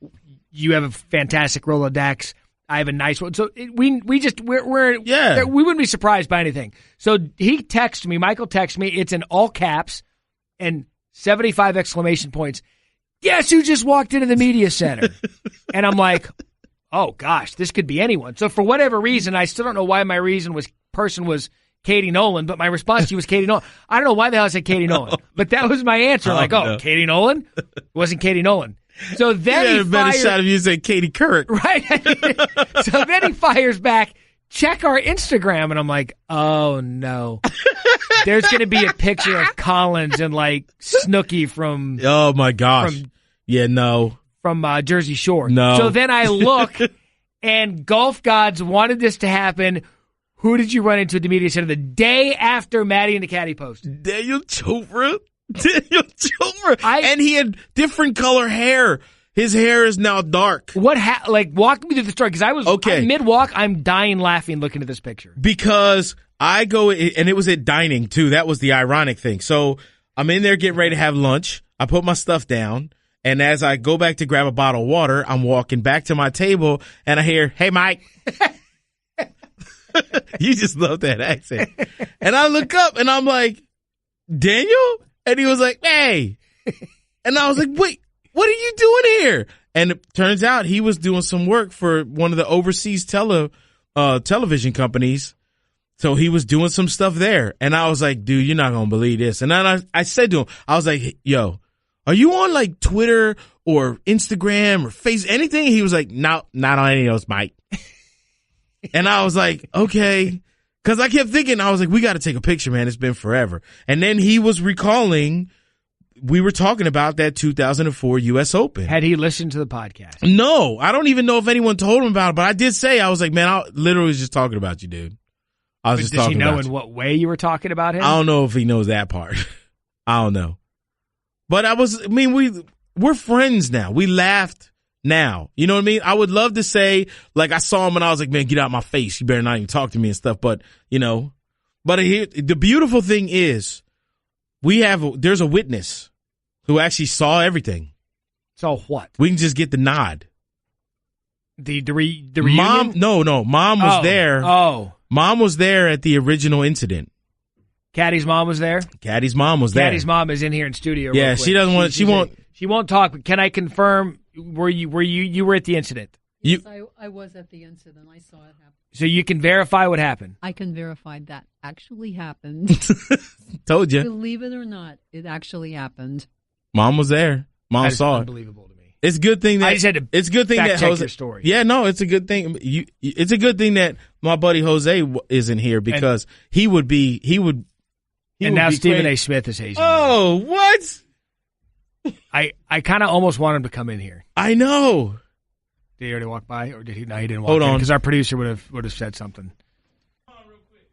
S3: You have a fantastic Rolodex. I have a nice one. So we wouldn't be surprised by anything. So Michael texted me, it's in all caps and 75 exclamation points. Guess who just walked into the media center? And I'm like, oh gosh, this could be anyone. So for whatever reason, I still don't know why my person was Katie Nolan, but my response to you was Katie Nolan. I don't know why the hell I said Katie Nolan, but that was my answer. No. Katie Nolan? It wasn't Katie Nolan. So then he
S4: better shot of you say Katie Couric.
S3: Right. So then he fires back, check our Instagram. And I'm like, oh no. There's going to be a picture of Collins and like Snooki from.
S4: Oh my gosh. From Jersey Shore. No.
S3: So then I look and golf gods wanted this to happen. Who did you run into at the media center the day after Maddie and the Caddy posted?
S4: Daniel Chopra. And he had different color hair. His hair is now dark.
S3: Walk me through the story, because I'm mid-walk, I'm dying laughing looking at this picture.
S4: Because I go, and it was at dining too. That was the ironic thing. So I'm in there getting ready to have lunch. I put my stuff down, and as I go back to grab a bottle of water, I'm walking back to my table, and I hear, "Hey, Mike." You just love that accent. And I look up, and I'm like, "Daniel?" And he was like, "Hey." And I was like, "Wait, what are you doing here?" And it turns out he was doing some work for one of the overseas television companies. So he was doing some stuff there. And I was like, "Dude, you're not going to believe this." And then I said to him, I was like, "Yo, are you on like Twitter or Instagram or Facebook, anything?" He was like, "No, not on any of those, Mike." And I was like, "Okay." Cause I kept thinking, I was like, "We got to take a picture, man. It's been forever." And then he was recalling, we were talking about that 2004 U.S. Open.
S3: Had he listened to the podcast?
S4: No, I don't even know if anyone told him about it, but I did say, I was like, "Man, I literally was just talking about you, dude." I was just talking about you.
S3: Does he know in what way you were talking about him?
S4: I don't know if he knows that part. I don't know. But we're friends now. We laughed now. You know what I mean? I would love to say, like, I saw him and I was like, "Man, get out of my face. You better not even talk to me," and stuff. But, the beautiful thing is there's a witness who actually saw everything.
S3: Saw what?
S4: We can just get the nod.
S3: The reunion?
S4: No. Mom was there.
S3: Oh.
S4: Mom was there at the original incident.
S3: Caddy's mom was there?
S4: Caddy's mom was there.
S3: Caddy's mom is in here in studio.
S4: Yeah, she doesn't want. She won't
S3: talk. But can I confirm? Were you at the incident?
S5: Yes, I was at the incident. I saw it happen.
S3: So you can verify what happened?
S5: I can verify that actually happened.
S4: Told you.
S5: Believe it or not, it actually happened.
S4: Mom was there. Mom saw it.
S3: Unbelievable to me.
S4: It's a good thing that
S3: I just had to.
S4: It's a good thing that
S3: check
S4: Jose.
S3: Your story.
S4: Yeah, no, it's a good thing. It's a good thing that my buddy Jose isn't here, because he would.
S3: And now Stephen A.Smith is hazing.
S4: Oh, what?
S3: I kind of almost want him to come in here.
S4: I know.
S3: Did he already walk by, or did he? No, he didn't walk
S4: Hold
S3: in,
S4: on,
S3: because our producer would have said something. All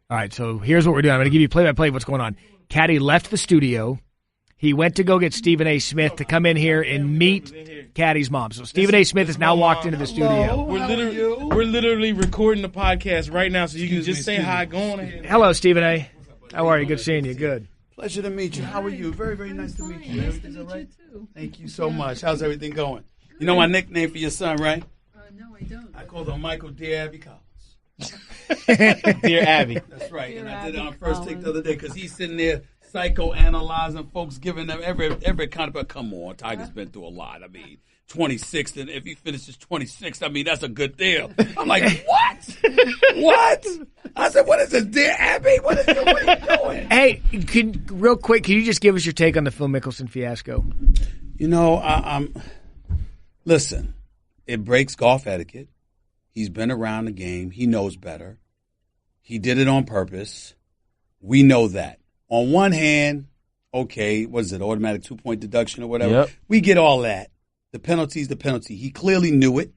S3: right, so here's what we're doing. I'm going to give you play-by-play of what's going on. Caddy left the studio. He went to go get Stephen A. Smith to come in here and meet Caddy's mom. So Stephen A. Smith has now walked into the studio.
S4: We're literally recording the podcast right now, so you can just say hi. Go on ahead.
S3: Hello, Stephen A. How are you? Good seeing you. Good.
S1: Pleasure to meet you. How are you? Very, very nice to meet you.
S5: Nice to meet you, too.
S1: Thank you so much. How's everything going? You know my nickname for your son, right?
S5: No, I don't.
S1: I called him Michael Dear Abby Collins.
S4: Dear Abby.
S1: That's right.
S5: Dear
S1: and I did it
S5: Abby
S1: on First Take
S5: Collins.
S1: the other day, because he's sitting there psychoanalyzing folks, giving them every kind of, but come on, Tiger's been through a lot. I mean, 26th, and if he finishes 26th, I mean, that's a good deal. I'm like, what? What? I said, what is this, Dear Abby? What are you doing?
S3: Hey, real quick, can you just give us your take on the Phil Mickelson fiasco?
S1: You know, listen, it breaks golf etiquette. He's been around the game. He knows better. He did it on purpose. We know that. On one hand, okay, what is it, automatic 2-point deduction or whatever?
S4: Yep.
S1: We get all that. The penalty's the penalty. He clearly knew it.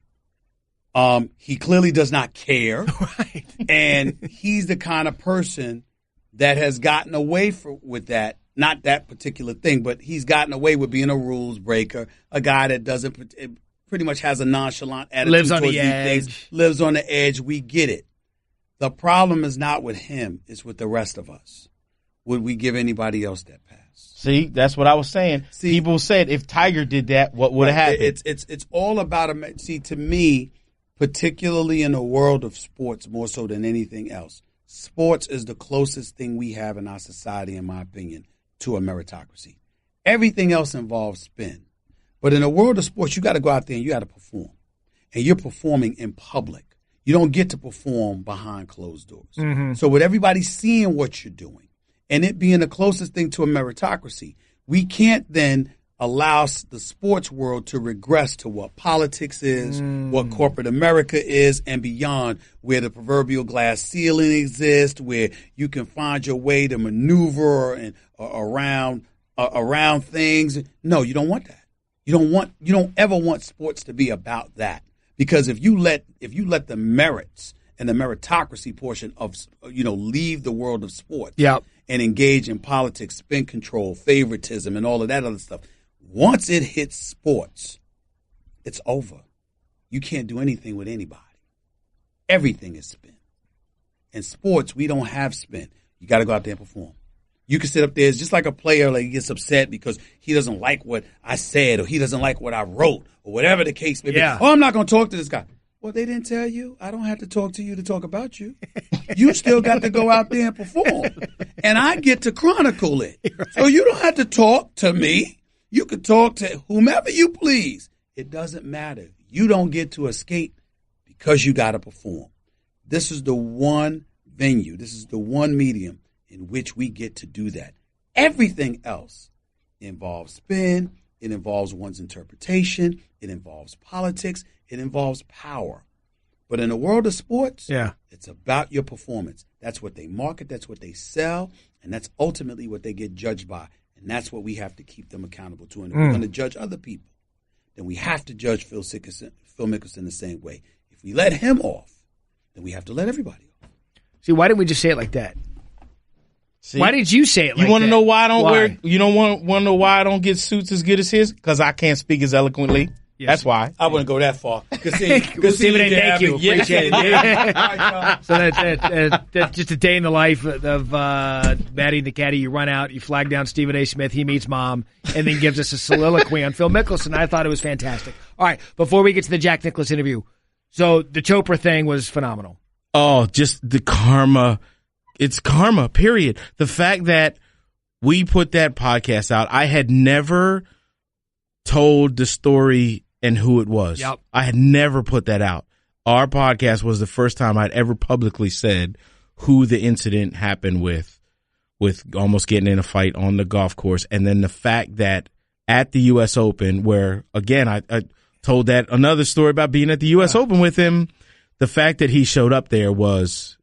S1: He clearly does not care.
S3: Right.
S1: And he's the kind of person that has gotten away with that. Not that particular thing, but he's gotten away with being a rules breaker, a guy that doesn't pretty much has a nonchalant attitude.
S3: Lives on
S1: towards
S3: the
S1: these
S3: edge.
S1: things, lives on the edge. We get it. The problem is not with him. It's with the rest of us. Would we give anybody else that pass?
S4: See, that's what I was saying. People said if Tiger did that, what would have happened?
S1: It's all about see, to me, particularly in the world of sports, more so than anything else, sports is the closest thing we have in our society, in my opinion, to a meritocracy. Everything else involves spin. But in the world of sports, you got to go out there and you got to perform. And you're performing in public. You don't get to perform behind closed doors.
S3: Mm-hmm.
S1: So with everybody seeing what you're doing, and it being the closest thing to a meritocracy, we can't then allow the sports world to regress to what politics is, what corporate America is, and beyond, where the proverbial glass ceiling exists, where you can find your way to maneuver and around things. No, you don't want that. You don't ever want sports to be about that, Because if you let the merits and the meritocracy portion of, leave the world of sports and engage in politics, spin control, favoritism, and all of that other stuff, once it hits sports, it's over. You can't do anything with anybody. Everything is spin. In sports, we don't have spin. You got to go out there and perform. You can sit up there. It's just like a player like gets upset because he doesn't like what I said or he doesn't like what I wrote or whatever the case may be. Oh, I'm not going to talk to this guy. Well, they didn't tell you. I don't have to talk to you to talk about you. You still got to go out there and perform. And I get to chronicle it. Right. So you don't have to talk to me. You can talk to whomever you please. It doesn't matter. You don't get to escape because you got to perform. This is the one venue. This is the one medium in which we get to do that. Everything else involves spin. It involves one's interpretation. It involves politics. It involves power. But in the world of sports, it's about your performance. That's what they market. That's what they sell. And that's ultimately what they get judged by. And that's what we have to keep them accountable to. And if we're going to judge other people, then we have to judge Phil Mickelson the same way. If we let him off, then we have to let everybody off.
S3: See, why didn't we just say it like that?
S4: See,
S3: why did you say it like that?
S4: You want to know why I don't wear? You don't want to know why I don't get suits as good as his? Because I can't speak as eloquently. Yes. That's why.
S1: I wouldn't go that far.
S3: Stephen A., thank you. Appreciate it. So that's just a day in the life of Maddie and the Caddy. You run out, you flag down Stephen A.Smith, he meets Mom, and then gives us a soliloquy on Phil Mickelson. I thought it was fantastic. All right, before we get to the Jack Nicklaus interview, so the Chopra thing was phenomenal.
S4: Oh, just the karma. It's karma, period. The fact that we put that podcast out, I had never told the story and who it was.
S3: Yep.
S4: I had never put that out. Our podcast was the first time I'd ever publicly said who the incident happened with almost getting in a fight on the golf course. And then the fact that at the U.S. Open, where, again, I told that another story about being at the U.S. Open with him, the fact that he showed up there was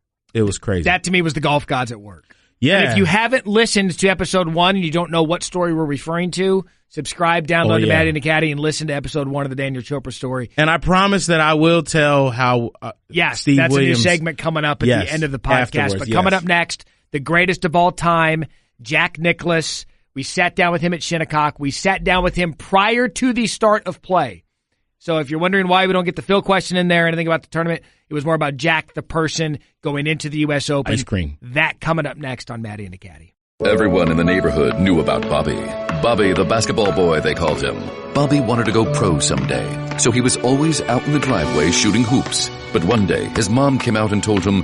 S4: crazy.
S3: That, to me, was the golf gods at work.
S4: Yeah.
S3: And if you haven't listened to episode 1 and you don't know what story we're referring to, subscribe, download to Maddie and the Caddy, and listen to episode 1 of the Daniel Chopra story.
S4: And I promise that I will tell how Steve
S3: that's
S4: Williams,
S3: a new segment coming up at the end of the podcast. But coming up next, the greatest of all time, Jack Nicklaus. We sat down with him at Shinnecock. We sat down with him prior to the start of play. So if you're wondering why we don't get the Phil question in there, anything about the tournament, it was more about Jack, the person, going into the U.S. Open.
S4: Ice cream.
S3: That coming up next on Maddie and the Caddy.
S6: Everyone in the neighborhood knew about Bobby. Bobby, the basketball boy, they called him. Bobby wanted to go pro someday, so he was always out in the driveway shooting hoops. But one day, his mom came out and told him,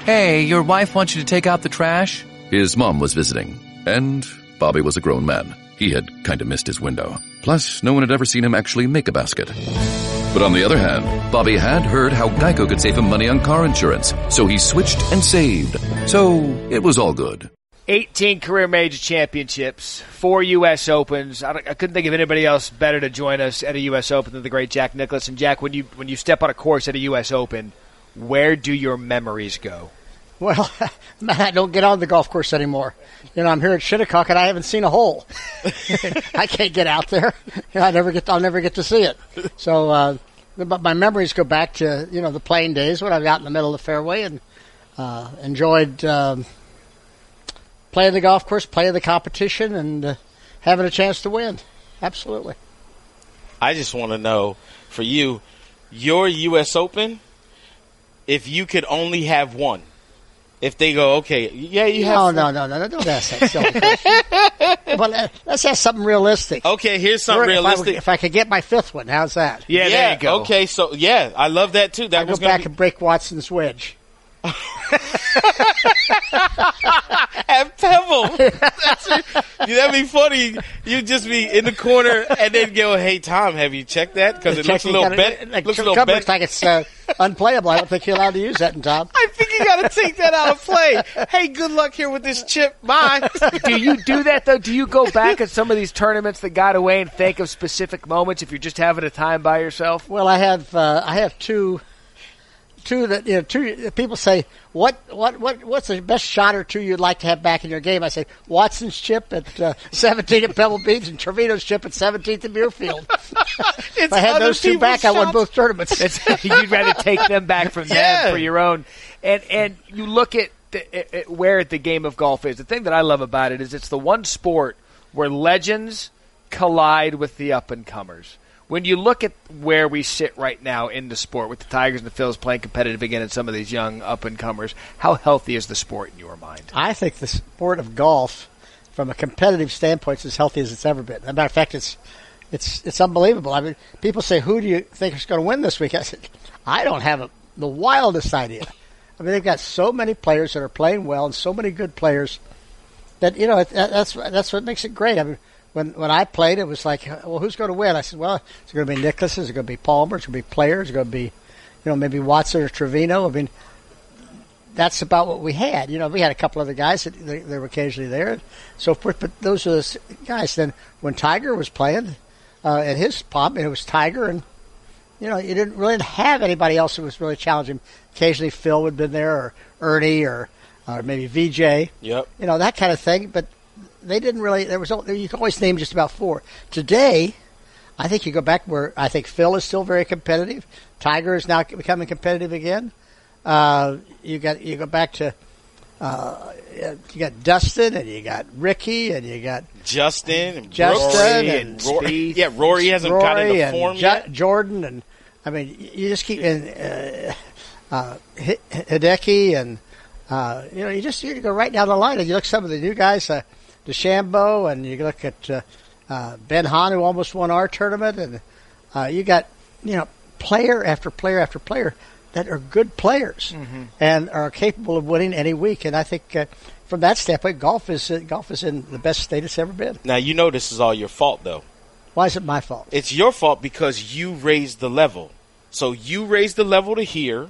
S6: "Hey, your wife wants you to take out the trash." His mom was visiting, and Bobby was a grown man. He had kind of missed his window. Plus, no one had ever seen him actually make a basket. But on the other hand, Bobby had heard how Geico could save him money on car insurance, so he switched and saved. So it was all good.
S3: 18 career major championships, 4 U.S. Opens. I couldn't think of anybody else better to join us at a U.S. Open than the great Jack Nicklaus. And Jack, when you step on a course at a U.S. Open, where do your memories go?
S7: Well, I don't get on the golf course anymore. I'm here at Shinnecock, and I haven't seen a hole. I can't get out there. I'll never get to see it. So, but my memories go back to the playing days when I was out in the middle of the fairway and enjoyed playing the golf course, playing the competition, and having a chance to win. Absolutely.
S4: I just want to know, for you, your U.S. Open, if you could only have one. If they go, okay, you have...
S7: No, don't ask that silly question. But let's ask something realistic.
S4: Okay, here's something realistic.
S7: If I could get my 5th one, how's that?
S3: Yeah, there you go.
S4: Okay, so, I love that, too.
S7: I'll go back and break Watson's wedge.
S4: At Pebble. That'd be funny. You'd just be in the corner and then go, "Hey, Tom, have you checked that? Because it looks a little bent.
S7: Looks like it's unplayable. I don't think you're allowed to use that in Tom.
S4: I think you got to take that out of play. Hey, good luck here with this chip. Bye."
S3: Do you do that, though? Do you go back at some of these tournaments that got away and think of specific moments if you're just having a time by yourself?
S7: Well, I have two two people say, what's the best shot or two you'd like to have back in your game? I say Watson's chip at 17 at Pebble Beach and Trevino's chip at 17th at Muirfield. If I had those two back, I won both tournaments.
S3: You'd rather take them back from them for your own. And you look at where the game of golf is. The thing that I love about it is it's the one sport where legends collide with the up-and-comers. When you look at where we sit right now in the sport with the Tigers and the Phils playing competitive again and some of these young up-and-comers, how healthy is the sport in your mind? I
S7: think the sport of golf, from a competitive standpoint, is as healthy as it's ever been. As a matter of fact, it's unbelievable. I mean, people say, who do you think is going to win this week? I said, I don't have the wildest idea. I mean, they've got so many players that are playing well and so many good players that, that's what makes it great. I mean, when I played, it was like, well, who's going to win? I said, well, it's going to be Nicklaus, it's going to be Palmer, it's going to be players, it's going to be, maybe Watson or Trevino. I mean, that's about what we had. We had a couple other guys that they were occasionally there and so forth, but those are the guys. Then when Tiger was playing at his pop, it was Tiger, and you didn't really have anybody else who was really challenging. Occasionally Phil would have been there, or Ernie, or maybe VJ.
S4: Yep.
S7: That kind of thing, but they didn't really. You can always name just about four. Today, I think you go back where I think Phil is still very competitive. Tiger is now becoming competitive again. You go back to you got Dustin, and you got Ricky, and you got
S4: Justin and
S7: Rory.
S4: Yeah, Rory hasn't gotten into form yet.
S7: Jordan, and I mean, you just keep in Hideki, and you go right down the line, and you look at some of the new guys. DeChambeau, and you look at Ben Hahn, who almost won our tournament, and you got player after player after player that are good players and are capable of winning any week. And I think from that standpoint, golf is in the best state it's ever been.
S4: Now this is all your fault, though.
S7: Why is it my fault?
S4: It's your fault because you raised the level. So you raised the level to here,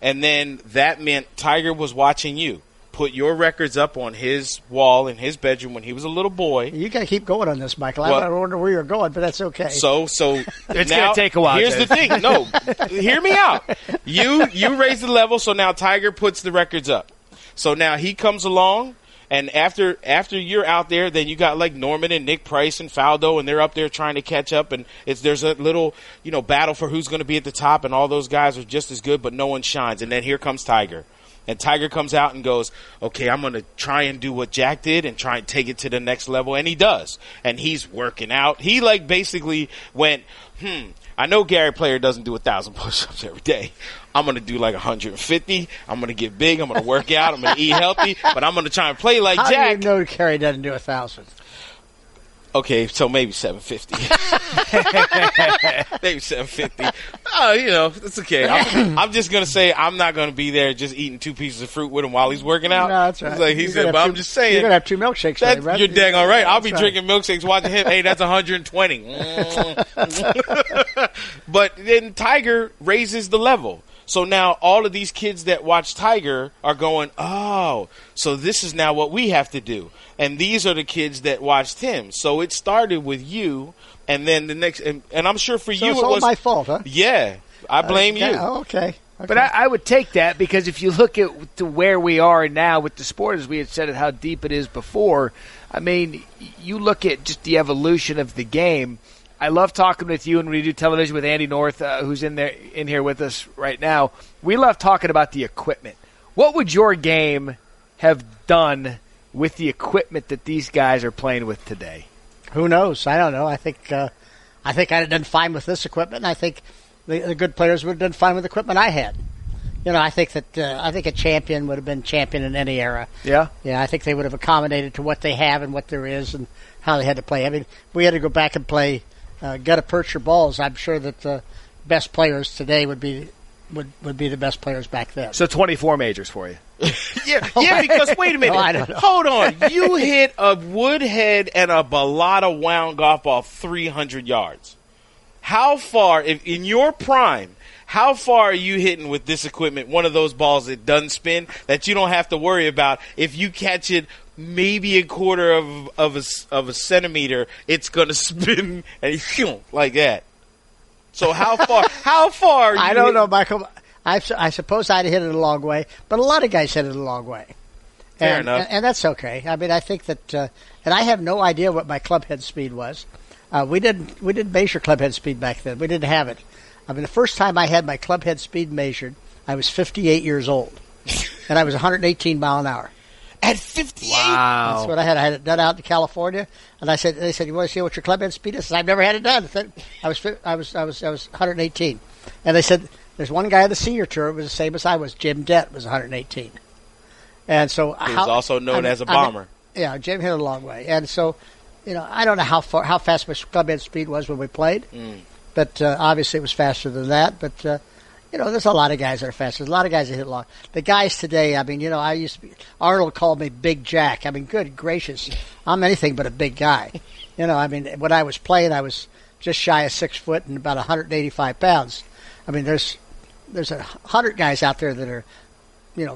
S4: and then that meant Tiger was watching you. Put your records up on his wall in his bedroom when he was a little boy.
S7: You got to keep going on this, Michael. I don't know where you're going, but that's okay.
S4: So
S3: it's going to take a while.
S4: Here's the thing. No, hear me out. You raise the level, so now Tiger puts the records up. So now he comes along, and after you're out there, then you got like Norman and Nick Price and Faldo, and they're up there trying to catch up, and there's a little battle for who's going to be at the top, and all those guys are just as good, but no one shines. And then here comes Tiger. And Tiger comes out and goes, okay, I'm going to try and do what Jack did and try and take it to the next level. And he does. And he's working out. He basically went, I know Gary Player doesn't do 1,000 push-ups every day. I'm going to do like 150. I'm going to get big. I'm going to work out. I'm going to eat healthy. But I'm going to try and play like Jack.
S7: How do you know Gary doesn't do 1,000?
S4: Okay, so maybe 750. Maybe 750. Oh, it's okay. I'm just going to say I'm not going to be there just eating 2 pieces of fruit with him while he's working out.
S7: No, that's right.
S4: Like he said, but I'm just saying.
S7: You're going to have 2 milkshakes. Right?
S4: You're dang all right. I'll be drinking milkshakes watching him. Hey, that's 120. But then Tiger raises the level. So now all of these kids that watch Tiger are going, oh, so this is now what we have to do. And these are the kids that watched him. So it started with you, and then the next, and I'm sure for you
S7: it's
S4: it
S7: all
S4: was
S7: my fault, huh?
S4: Yeah, I blame you.
S7: Okay.
S3: But I would take that because if you look at to where we are now with the sport, as we had said, how deep it is before, I mean, you look at just the evolution of the game. I love talking with you, and we do television with Andy North, who's in here with us right now. We love talking about the equipment. What would your game have done with the equipment that these guys are playing with today?
S7: Who knows? I don't know. I think I'd have done fine with this equipment. And I think the good players would have done fine with the equipment I had. I think that a champion would have been champion in any era.
S3: Yeah.
S7: Yeah, I think they would have accommodated to what they have and what there is and how they had to play. I mean, we had to go back and play gutta percha balls. I'm sure that the best players today would be the best players back then.
S3: So 24 majors for you.
S4: yeah, because wait a minute.
S7: No, I don't know.
S4: Hold on. You hit a woodhead and a balata wound golf ball 300 yards. How far, in your prime, how far are you hitting with this equipment, one of those balls that doesn't spin, that you don't have to worry about? If you catch it maybe a quarter of a centimeter, it's going to spin and like that. So how far are you?
S7: I don't know, Michael. I suppose I'd hit it a long way, but a lot of guys hit it a long way.
S8: Fair enough.
S7: And that's okay. I mean, I think that, and I have no idea what my club head speed was. We didn't measure club head speed back then. We didn't have it. I mean, the first time I had my club head speed measured, I was 58 years old, and I was 118 mile an hour.
S8: At 58?
S3: Wow.
S7: That's what I had. I had it done out in California, and they said, you want to see what your club head speed is? I said, I've never had it done. I was 118, and they said, there's one guy on the senior tour who was the same as I was. Jim Dett was 118. And so
S8: he was also known as a bomber.
S7: Yeah, Jim hit it a long way. And so, I don't know how fast my club head speed was when we played, but obviously it was faster than that. But, there's a lot of guys that are faster. There's a lot of guys that hit long. The guys today, I mean, I used to be, Arnold called me Big Jack. I mean, good gracious, I'm anything but a big guy. I mean, when I was playing, I was just shy of 6 foot and about 185 pounds. I mean, there's 100 guys out there that are,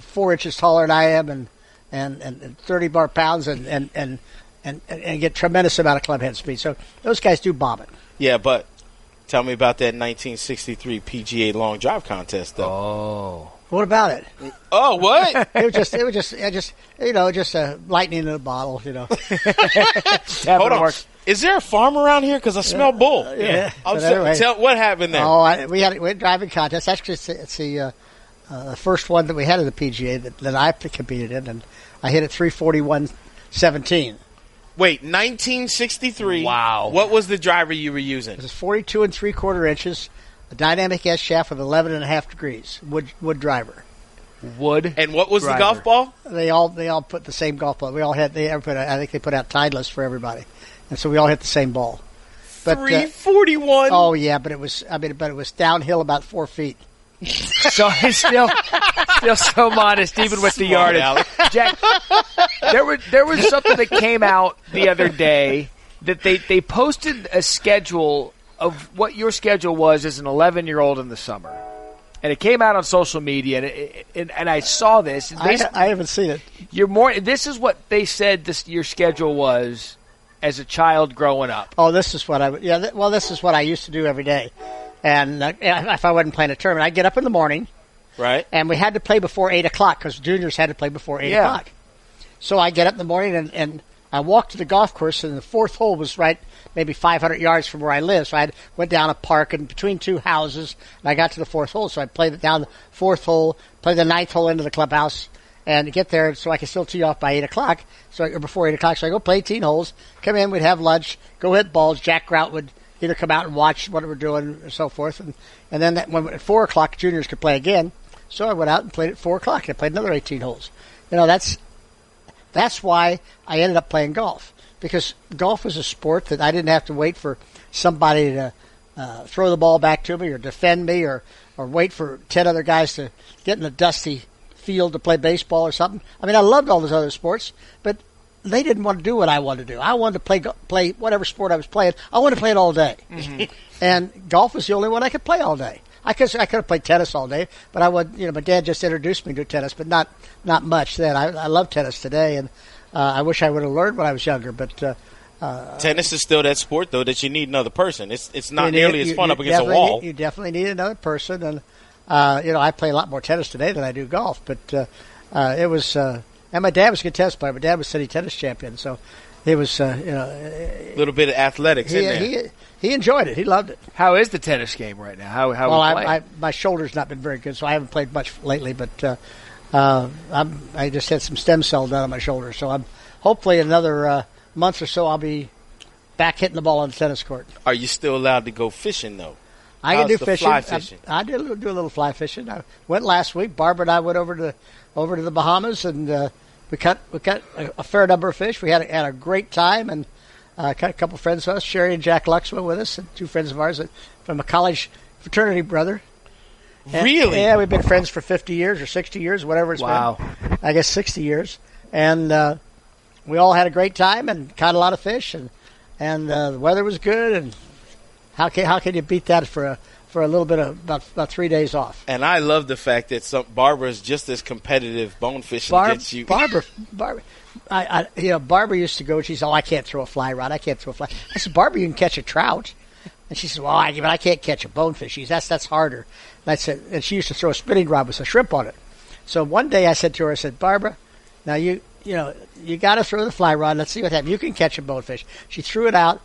S7: 4 inches taller than I am and 30 bar pounds and get tremendous amount of club head speed. So those guys do bomb it.
S8: Yeah, but tell me about that 1963 PGA long drive contest, though.
S3: Oh.
S7: What about it?
S8: Oh, what?
S7: It was just a lightning in a bottle,
S8: Hold on. Is there a farm around here? Because I smell bull.
S7: Yeah.
S8: Anyway. Tell what happened there.
S7: Oh, we had a driving contest. Actually, it's the first one that we had in the PGA that I competed in, and I hit it 341.17.
S8: Wait, 1963.
S3: Wow.
S8: What was the driver you were using?
S7: It was 42 3/4 inches, a dynamic S shaft with 11.5 degrees, wood driver.
S3: Wood.
S8: And what was
S3: driver.
S8: the golf ball?
S7: They all put the same golf ball. I think they put out Titleist for everybody, and so we all hit the same ball. But
S8: 341.
S7: Oh yeah, but it was downhill about 4 feet.
S3: So he's still so modest, even with the yardage. Jack, there was something that came out the other day that they posted a schedule of what your schedule was as an 11-year-old in the summer, and it came out on social media, and I saw this. And
S7: I haven't seen it.
S3: This is what they said your schedule was as a child growing up.
S7: Oh, this is what this is what I used to do every day. And if I wasn't playing a tournament, I'd get up in the morning.
S8: Right.
S7: And we had to play before 8 o'clock because juniors had to play before 8 o'clock. So I get up in the morning and I walked to the golf course, and the fourth hole was right maybe 500 yards from where I live. So I went down a park and between two houses, and I got to the fourth hole. So I played down the fourth hole, played the ninth hole into the clubhouse, and get there so I could still tee off by 8 o'clock, or before 8 o'clock. So I go play 18 holes, come in, we'd have lunch, go hit balls. Jack Grout would either come out and watch what we're doing and so forth. And then when at 4 o'clock, juniors could play again. So I went out and played at 4 o'clock. I played another 18 holes. That's why I ended up playing golf. Because golf was a sport that I didn't have to wait for somebody to throw the ball back to me or defend me or wait for 10 other guys to get in a dusty field to play baseball or something. I mean, I loved all those other sports, but they didn't want to do what I wanted to do. I wanted to play whatever sport I was playing. I wanted to play it all day. Mm-hmm. And golf was the only one I could play all day. I could have played tennis all day, but I would. My dad just introduced me to tennis, but not much then. I love tennis today, and I wish I would have learned when I was younger. But
S8: tennis is still that sport, though, that you need another person. It's not nearly as fun up against a wall.
S7: You definitely need another person, and I play a lot more tennis today than I do golf. But it was. And my dad was a good tennis player. My dad was city tennis champion, so it was,
S8: a little bit of athletics in there.
S7: He enjoyed it. He loved it.
S3: How is the tennis game right now? How
S7: my shoulder's not been very good, so I haven't played much lately. But I just had some stem cells done on my shoulder, so I'm hopefully in another month or so I'll be back hitting the ball on the tennis court.
S8: Are you still allowed to go fishing though?
S7: I can do fishing.
S8: Fly fishing?
S7: I do a little fly fishing. I went last week. Barbara and I went over to the Bahamas, and we caught a fair number of fish. We had a great time, and caught a couple of friends of us. Sherry and Jack Nicklaus went with us, and two friends of ours from a college fraternity brother.
S8: Really?
S7: Yeah, we've been friends for 50 years or 60 years, whatever it's been. I guess 60 years. And we all had a great time and caught a lot of fish, and the weather was good. And how can you beat that for a little bit of about 3 days off?
S8: And I love the fact that Barbara is just as competitive bone fishing against you.
S7: Barbara, Barbara used to go. She said, "Oh, I can't throw a fly rod. I can't throw a fly." I said, "Barbara, you can catch a trout." And she says, well, I can't catch a bonefish. That's harder. And I said, and she used to throw a spinning rod with a shrimp on it. So one day I said to her, I said, Barbara, now you got to throw the fly rod. Let's see what happens. You can catch a bonefish. She threw it out,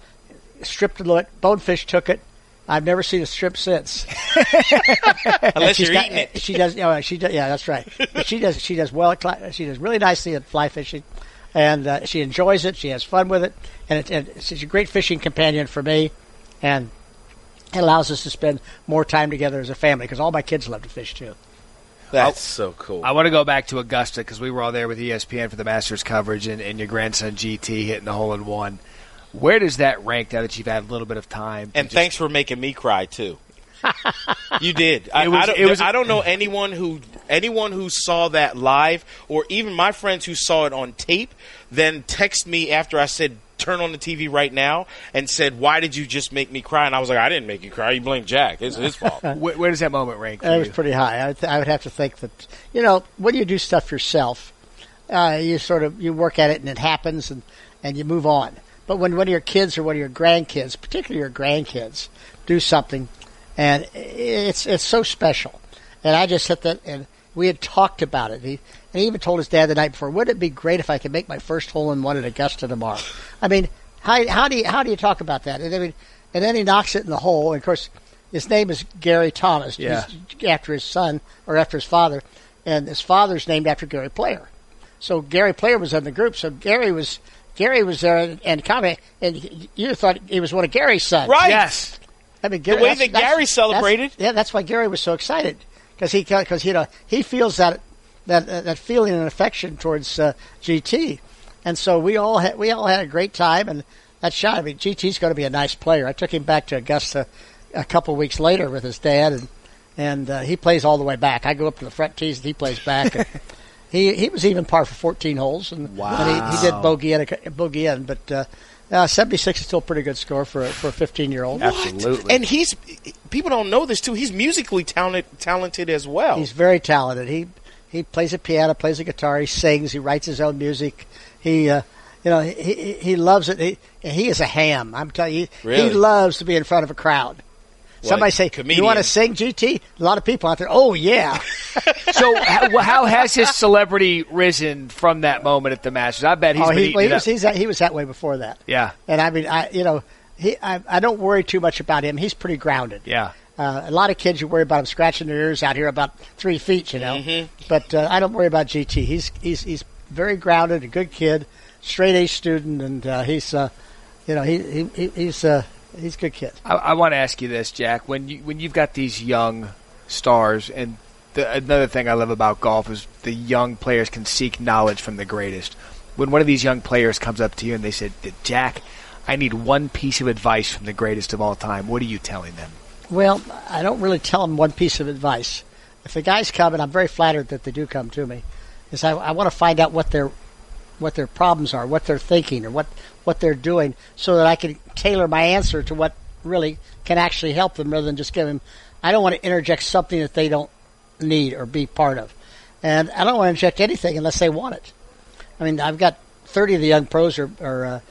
S7: stripped the hook. Bonefish took it. I've never seen a shrimp since.
S8: Unless you're eating it.
S7: She does. Yeah, that's right. But she does well. She does really nicely at fly fishing, and she enjoys it. She has fun with it, and she's a great fishing companion for me, and it allows us to spend more time together as a family because all my kids love to fish too.
S8: That's so cool.
S3: I want to go back to Augusta because we were all there with ESPN for the Masters coverage and your grandson GT hitting the hole-in-one. Where does that rank now that you've had a little bit of time?
S8: And thanks for making me cry too. You did. I don't know anyone who saw that live, or even my friends who saw it on tape, then text me after I said turn on the TV right now and said, why did you just make me cry? And I was like, I didn't make you cry. You blame Jack. It's his fault.
S3: Where does that moment rank for
S7: It
S3: you?
S7: was pretty high. I would have to think that, when you do stuff yourself, you work at it and it happens and you move on. But when one of your kids or one of your grandkids, particularly your grandkids, do something, and it's so special. And I just hit that, and we had talked about it. He even told his dad the night before, wouldn't it be great if I could make my first hole-in-one at Augusta tomorrow? I mean, how do you talk about that? And then he knocks it in the hole. And of course, his name is Gary Thomas, after his son or after his father, and his father's named after Gary Player. So Gary Player was in the group. So Gary was there and comment, and you thought he was one of Gary's sons,
S8: right?
S3: Yes.
S7: I mean,
S8: the way that Gary celebrated.
S7: That's why Gary was so excited because he feels that feeling and affection towards GT, and so we all had a great time. And that shot. I mean, GT's going to be a nice player. I took him back to Augusta a couple of weeks later with his dad, and he plays all the way back. I go up to the front tees and he plays back. And he was even par for 14 holes, and he did bogey in, but 76 is still a pretty good score for a 15-year-old.
S3: Absolutely.
S8: And people don't know this too. He's musically talented as well.
S7: He's very talented. He plays a piano, plays a guitar, he sings, he writes his own music. He loves it. He is a ham. I'm telling you,
S8: really?
S7: He loves to be in front of a crowd. Somebody say, comedian. You want to sing, GT? A lot of people out there, oh, yeah.
S3: So how has his celebrity risen from that moment at the Masters? I bet he's been eating it up.
S7: He was that way before that.
S3: Yeah.
S7: And I mean, I don't worry too much about him. He's pretty grounded.
S3: Yeah.
S7: A lot of kids, you worry about him scratching their ears out here about 3 feet, Mm-hmm. But I don't worry about GT. He's very grounded, a good kid, straight-A student, and he's a good kid.
S3: I want to ask you this, Jack. When you've got these young stars, and another thing I love about golf is the young players can seek knowledge from the greatest. When one of these young players comes up to you and they said, Jack, I need one piece of advice from the greatest of all time, what are you telling them?
S7: Well, I don't really tell them one piece of advice. If the guys come, and I'm very flattered that they do come to me, is I want to find out what their problems are, what they're thinking, or what they're doing, so that I can tailor my answer to what really can actually help them rather than just give them. I don't want to interject something that they don't need or be part of. And I don't want to inject anything unless they want it. I mean, I've got 30 of the young pros are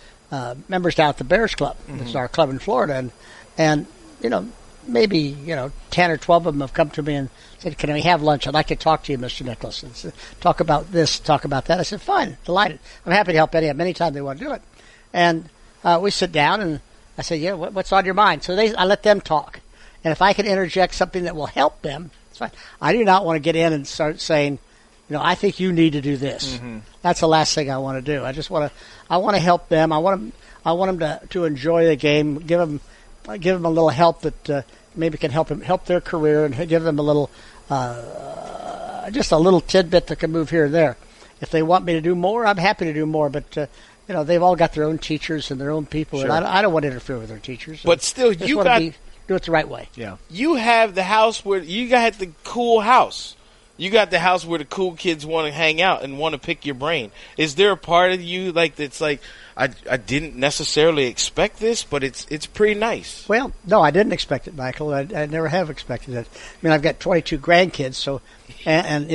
S7: members down at the Bears Club. Mm-hmm. It's our club in Florida. And maybe 10 or 12 of them have come to me and said, can we have lunch? I'd like to talk to you, Mr. Nicklaus. And talk about this, talk about that. I said, fine, delighted. I'm happy to help anytime they want to do it. And we sit down, and I say, yeah, what's on your mind? So I let them talk. And if I can interject something that will help them, it's fine. I do not want to get in and start saying, I think you need to do this. Mm-hmm. That's the last thing I want to do. I want to help them. I want them to enjoy the game, give them a little help that maybe can help their career, and give them a little, just a little tidbit that can move here and there. If they want me to do more, I'm happy to do more. But they've all got their own teachers and their own people, sure. And I don't want to interfere with their teachers.
S8: But still, you got
S7: do it the right way.
S3: Yeah,
S8: you have the house where you got the cool house. You got the house where the cool kids want to hang out and want to pick your brain. Is there a part of you that's like, I didn't necessarily expect this, but it's pretty nice.
S7: Well, no, I didn't expect it, Michael. I never have expected it. I mean, I've got 22 grandkids, so and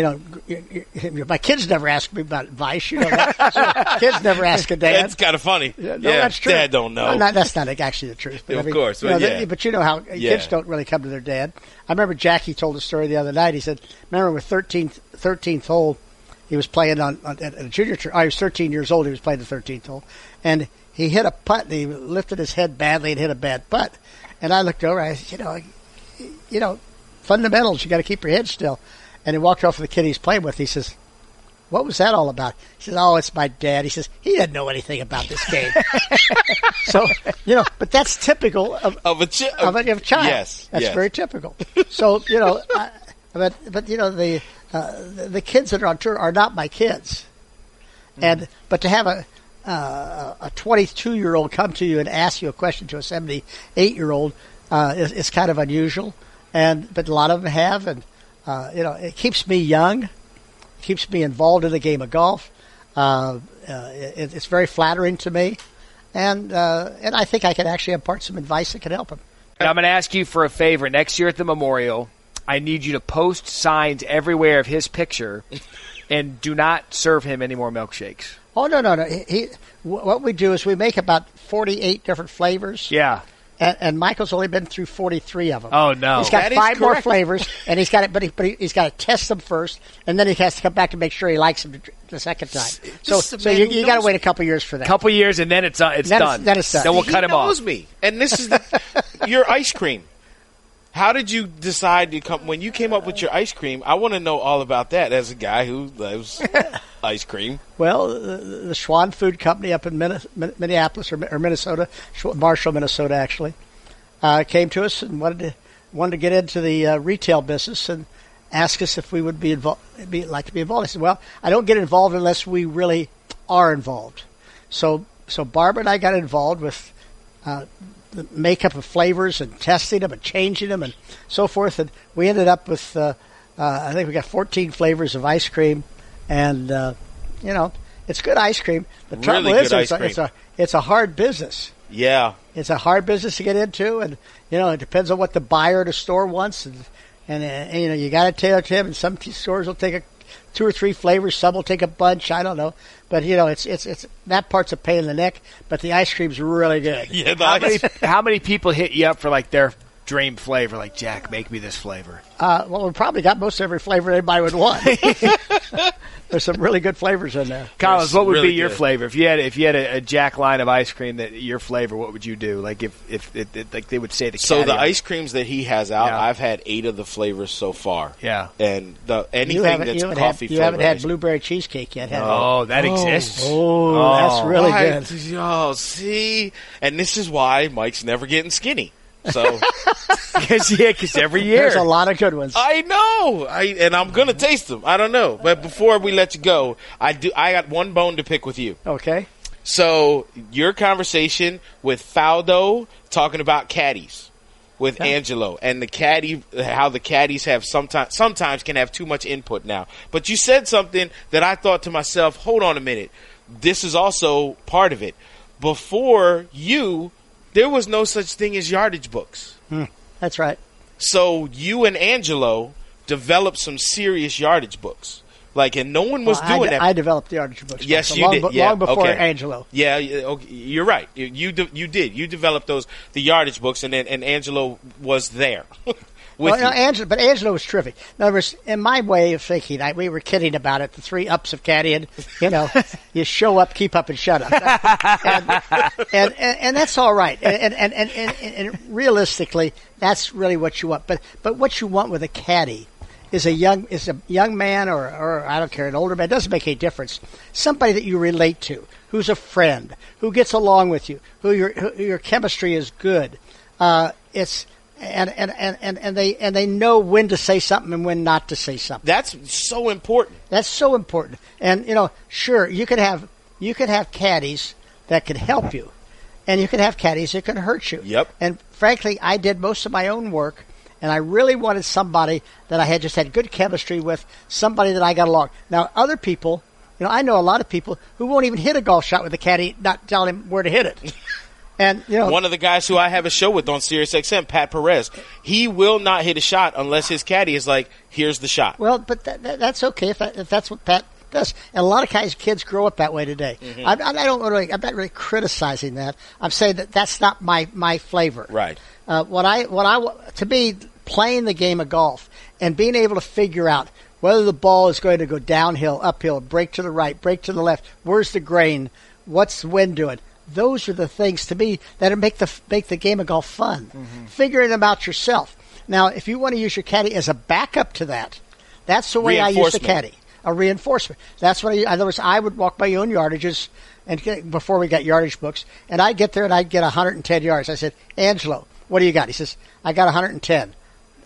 S7: my kids never ask me about advice. You know, so kids never ask a dad.
S8: That's kind of funny.
S7: No, that's true.
S8: Dad don't know.
S7: No, that's not actually the truth. But
S8: of course, but
S7: but you know how kids don't really come to their dad. I remember Jackie told a story the other night. He said, "Remember, with 13th hole, he was playing at a junior tour. He was 13 years old. He was playing the 13th hole, and he hit a putt. And he lifted his head badly and hit a bad putt. And I looked over. I said, you know, fundamentals. You got to keep your head still." And he walked off with the kid he's playing with. He says, "What was that all about?" He says, "Oh, it's my dad." He says, "He doesn't know anything about this game." So, but that's typical of a child.
S8: Yes,
S7: that's very typical. So, but the kids that are on tour are not my kids, but to have a 22-year-old come to you and ask you a question to a 78-year-old is kind of unusual, but a lot of them have, and it keeps me young, keeps me involved in the game of golf. It's very flattering to me, and I think I can actually impart some advice that can help them.
S3: And I'm going to ask you for a favor. Next year at the Memorial, I need you to post signs everywhere of his picture, and do not serve him any more milkshakes.
S7: Oh, no. What we do is we make about 48 different flavors.
S3: Yeah.
S7: And Michael's only been through 43 of them.
S3: Oh, no.
S7: He's got 5 more flavors, and he's got it, but he's got to test them first, and then he has to come back to make sure he likes them the second time. So you got to wait a couple years for that.
S3: Couple years, and then it's done.
S7: Then it's done.
S3: Then we'll cut him off.
S8: He knows me, and this is your ice cream. How did you decide to come when you came up with your ice cream? I want to know all about that as a guy who loves ice cream.
S7: Well, the Schwann Food Company up in Minneapolis or Minnesota, Marshall, Minnesota, actually, came to us and wanted to get into the retail business and ask us if we would like to be involved. I said, "Well, I don't get involved unless we really are involved." So Barbara and I got involved with the makeup of flavors and testing them and changing them and so forth. And we ended up with, I think we got 14 flavors of ice cream. And, it's good ice cream. The trouble is it's a hard business.
S8: Yeah.
S7: It's a hard business to get into. And, it depends on what the buyer at a store wants. And you got to tailor to him. And some stores will take 2 or 3 flavors. Some will take a bunch. I don't know. But, it's that part's a pain in the neck. But the ice cream's really good.
S8: Yeah,
S3: how many people hit you up for, like, their dream flavor? Like, Jack, make me this flavor.
S7: Well, we probably got most every flavor anybody would want. There's some really good flavors in there.
S3: Collins, what would be your flavor? If you had a Jack line of ice cream that your flavor, what would you do? Like if like they would say the
S8: So the ice creams that he has out, I've had 8 of the flavors so far.
S3: Yeah.
S8: And anything that's coffee flavor.
S7: You haven't had blueberry cheesecake yet, have you?
S3: Oh, that exists.
S7: Oh, that's really good.
S8: Oh, see? And this is why Mike's never getting skinny. So,
S3: because every year
S7: there's a lot of good ones.
S8: I know, and I'm gonna taste them. I don't know, but before we let you go, I got one bone to pick with you.
S7: Okay.
S8: So your conversation with Faldo talking about caddies with Angelo and the caddy, how the caddies have sometimes can have too much input now. But you said something that I thought to myself, hold on a minute, this is also part of it. Before you, there was no such thing as yardage books.
S7: That's right.
S8: So you and Angelo developed some serious yardage books. And no one was doing that.
S7: I developed the yardage books.
S8: Yes, you did.
S7: Long before Angelo.
S8: Yeah, you're right. You did. You developed the yardage books, and Angelo was there.
S7: But Angelo was terrific. In other words, in my way of thinking, we were kidding about it. The 3 ups of caddying, you show up, keep up, and shut up, and that's all right. And realistically, that's really what you want. But what you want with a caddy is a young man or I don't care, an older man. It doesn't make any difference. Somebody that you relate to, who's a friend, who gets along with you, who your chemistry is good. And they know when to say something and when not to say something.
S8: That's so important.
S7: And sure, you can have caddies that can help you, and you can have caddies that can hurt you.
S8: Yep.
S7: And frankly, I did most of my own work, and I really wanted somebody that I had just had good chemistry with, somebody that I got along. Now, other people, I know a lot of people who won't even hit a golf shot with a caddy, not telling him where to hit it. And
S8: one of the guys who I have a show with on SiriusXM, Pat Perez, he will not hit a shot unless his caddy is like, "Here's the shot."
S7: Well, but that's okay if that's what Pat does. And a lot of kids grow up that way today.
S8: Mm-hmm.
S7: I'm not really criticizing that. I'm saying that's not my flavor.
S8: Right.
S7: To me, playing the game of golf and being able to figure out whether the ball is going to go downhill, uphill, break to the right, break to the left, where's the grain, what's the wind doing. Those are the things to me that make the game of golf fun. Mm-hmm. Figuring them out yourself. Now, if you want to use your caddy as a backup to that, that's the way I use the caddy. A reinforcement. That's what in other words, I would walk my own yardages before we got yardage books, and I'd get there and I'd get 110 yards. I said, Angelo, what do you got? He says, I got 110.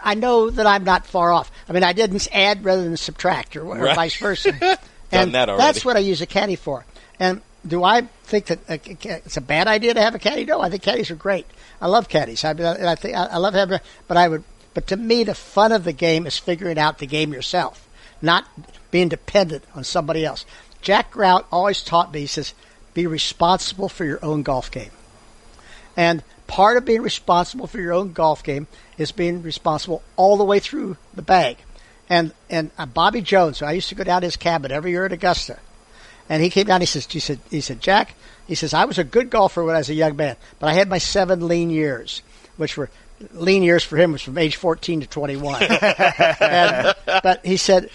S7: I know that I'm not far off. I mean, I didn't add rather than subtract or vice versa. And that's what I use a caddy for. And do I think that it's a bad idea to have a caddy? No, I think caddies are great. I love caddies. I love having, but to me, the fun of the game is figuring out the game yourself, not being dependent on somebody else. Jack Grout always taught me, he says, be responsible for your own golf game. And part of being responsible for your own golf game is being responsible all the way through the bag. And Bobby Jones, I used to go down to his cabin every year at Augusta. And he came down, he said, Jack, he says, I was a good golfer when I was a young man, but I had my 7 lean years, which were lean years for him was from age 14 to 21. But he said,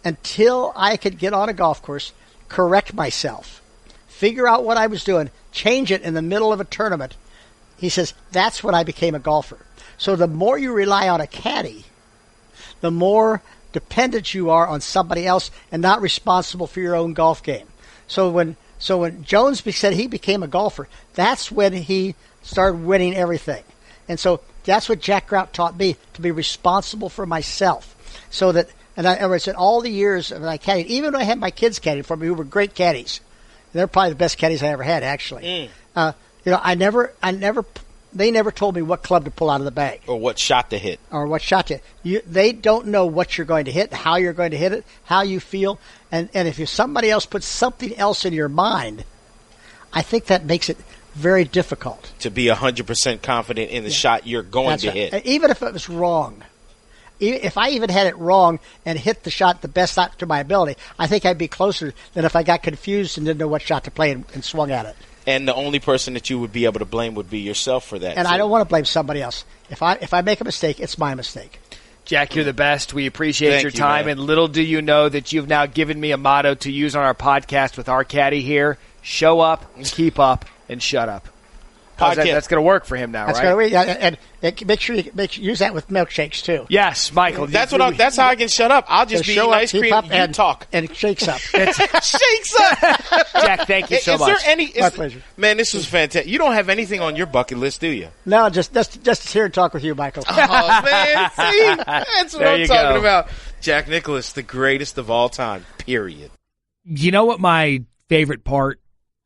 S7: until I could get on a golf course, correct myself, figure out what I was doing, change it in the middle of a tournament, he says, that's when I became a golfer. So the more you rely on a caddy, the more dependent you are on somebody else and not responsible for your own golf game. So when Jones said he became a golfer, that's when he started winning everything. And so that's what Jack Grout taught me, to be responsible for myself. So that, and I said all the years of my caddying, even when I had my kids caddying for me, who were great caddies, they're probably the best caddies I ever had, actually. They never told me what club to pull out of the bag.
S8: Or what shot to hit.
S7: They don't know what you're going to hit, how you're going to hit it, how you feel. And if somebody else puts something else in your mind, I think that makes it very difficult.
S8: To be 100% confident in the shot you're going to hit.
S7: Even if it was wrong. If I even had it wrong and hit the shot the best to my ability, I think I'd be closer than if I got confused and didn't know what shot to play and swung at it.
S8: And the only person that you would be able to blame would be yourself for that.
S7: And I don't want to blame somebody else. If I make a mistake, it's my mistake.
S3: Jack, you're the best. We appreciate your time.
S8: Man.
S3: And little do you know that you've now given me a motto to use on our podcast with our caddy here. Show up, keep up, and shut up. That's going to work for him now,
S7: that's
S3: right?
S7: And make sure you use that with milkshakes too.
S3: Yes, Michael.
S8: That's how I can shut up. I'll just be eating ice cream and talk.
S7: And it shakes up.
S8: Shakes up.
S3: Jack, thank you so much.
S7: My pleasure.
S8: Man, this was fantastic. You don't have anything on your bucket list, do you?
S7: No, just to hear and talk with you, Michael.
S8: Oh, man. See? That's what I'm talking about. Jack Nicklaus, the greatest of all time, period.
S3: You know what my favorite part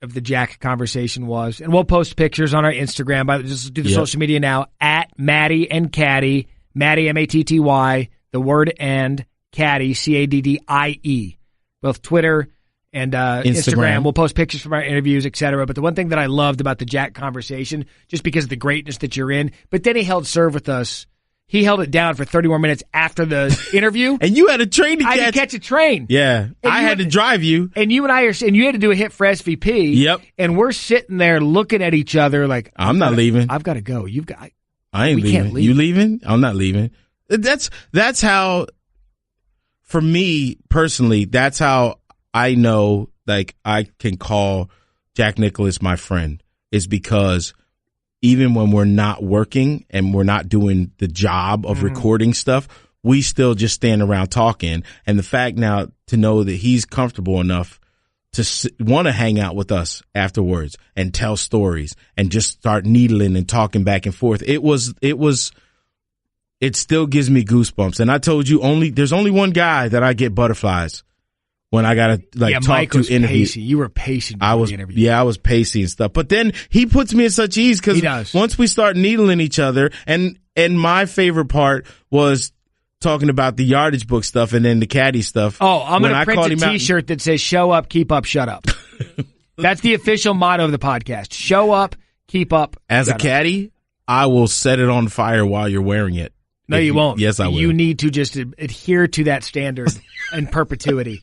S3: of the Jack conversation was, and we'll post pictures on our Instagram. Just do the social media now, at Matty and Caddy, Matty, M-A-T-T-Y, the word and Caddy, C-A-D-D-I-E, both Twitter and Instagram. We'll post pictures from our interviews, etc. But the one thing that I loved about the Jack conversation, just because of the greatness that you're in, but then he held serve with us. He held it down for 30 more minutes after the interview.
S4: And you had a train to catch.
S3: I had to catch a train.
S4: Yeah. I had to drive you.
S3: And you and you had to do a hit for SVP.
S4: Yep.
S3: And we're sitting there looking at each other like,
S4: I'm not leaving.
S3: I've got to go.
S4: I ain't leaving. Can't leave. You leaving? I'm not leaving. That's how, for me personally, that's how I know, like, I can call Jack Nicklaus my friend, is because even when we're not working and we're not doing the job of recording stuff, we still just stand around talking. And the fact now to know that he's comfortable enough to want to hang out with us afterwards and tell stories and just start needling and talking back and forth. It still gives me goosebumps. And I told you there's only one guy that I get butterflies when I gotta talk
S3: Mike
S4: to
S3: was
S4: interview.
S3: Pacey. You were patient. I
S4: was pacey and stuff. But then he puts me in such ease because once we start needling each other, and my favorite part was talking about the yardage book stuff and then the caddy stuff.
S3: Oh, I'm going to print a T-shirt that says "Show up, keep up, shut up." That's the official motto of the podcast. Show up, keep up.
S4: As a caddy, I will set it on fire while you're wearing it.
S3: No, you won't.
S4: Yes, I will.
S3: You need to just adhere to that standard in perpetuity.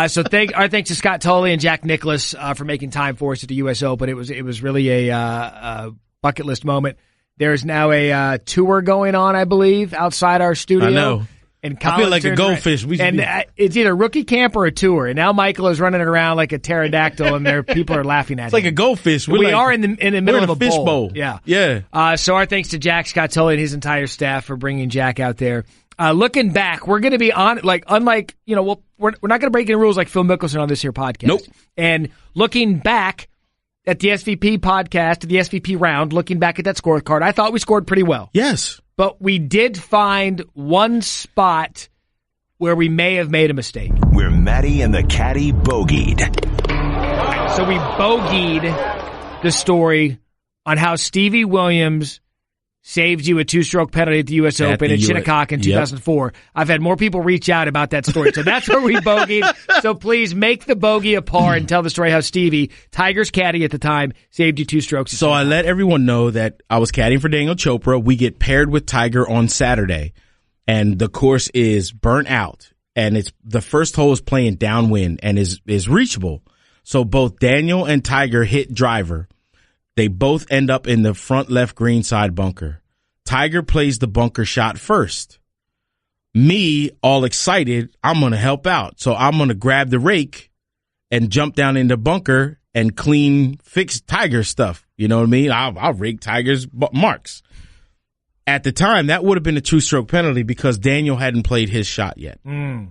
S3: So our thanks to Scott Tolley and Jack Nicklaus for making time for us at the U.S. Open. It was really a bucket list moment. There's now a tour going on, I believe, outside our studio.
S4: I know.
S3: And
S4: I feel like a goldfish.
S3: It's either rookie camp or a tour. And now Michael is running around like a pterodactyl, and people are laughing at him.
S4: It's like a goldfish.
S3: We are in the middle of a
S4: fish bowl.
S3: Yeah. So our thanks to Jack, Scott Tolley, and his entire staff for bringing Jack out there. Looking back, we're going to be on unlike we're not going to break any rules like Phil Mickelson on this here podcast.
S4: Nope.
S3: And looking back at the SVP podcast, the SVP round, looking back at that scorecard, I thought we scored pretty well.
S4: Yes.
S3: But we did find one spot where we may have made a mistake.
S2: Where Maddie and the caddy bogeyed.
S3: So we bogeyed the story on how Stevie Williams saved you a 2-stroke penalty at the U.S. Open at Shinnecock in 2004. Yep. I've had more people reach out about that story. So that's where we bogeyed. So please make the bogey a par and tell the story how Stevie, Tiger's caddy at the time, saved you 2 strokes.
S4: So I let everyone know that I was caddying for Daniel Chopra. We get paired with Tiger on Saturday, and the course is burnt out, and it's the first hole is playing downwind and is reachable. So both Daniel and Tiger hit driver. They both end up in the front left green side bunker. Tiger plays the bunker shot first. Me, all excited, I'm going to help out. So I'm going to grab the rake and jump down in the bunker and fix Tiger's stuff. You know what I mean? I'll rake Tiger's marks. At the time, that would have been a 2-stroke penalty because Daniel hadn't played his shot yet.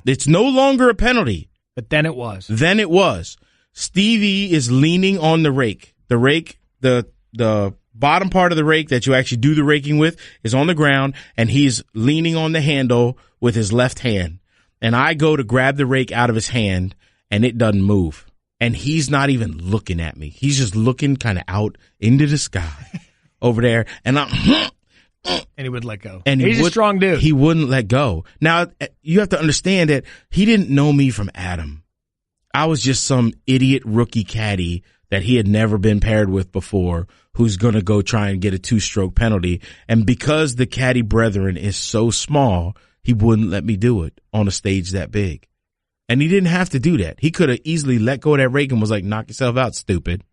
S4: It's no longer a penalty.
S3: But then it was.
S4: Stevie is leaning on the rake. The rake, the bottom part of the rake that you actually do the raking with is on the ground, and he's leaning on the handle with his left hand. And I go to grab the rake out of his hand, and it doesn't move. And he's not even looking at me. He's just looking kind of out into the sky over there. And I'm...
S3: And he would let go.
S4: And
S3: he's a strong dude.
S4: He wouldn't let go. Now, you have to understand that he didn't know me from Adam. I was just some idiot rookie caddy that he had never been paired with before, who's going to go try and get a 2-stroke penalty. And because the caddy brethren is so small, he wouldn't let me do it on a stage that big. And he didn't have to do that. He could have easily let go of that rake and was like, knock yourself out, stupid.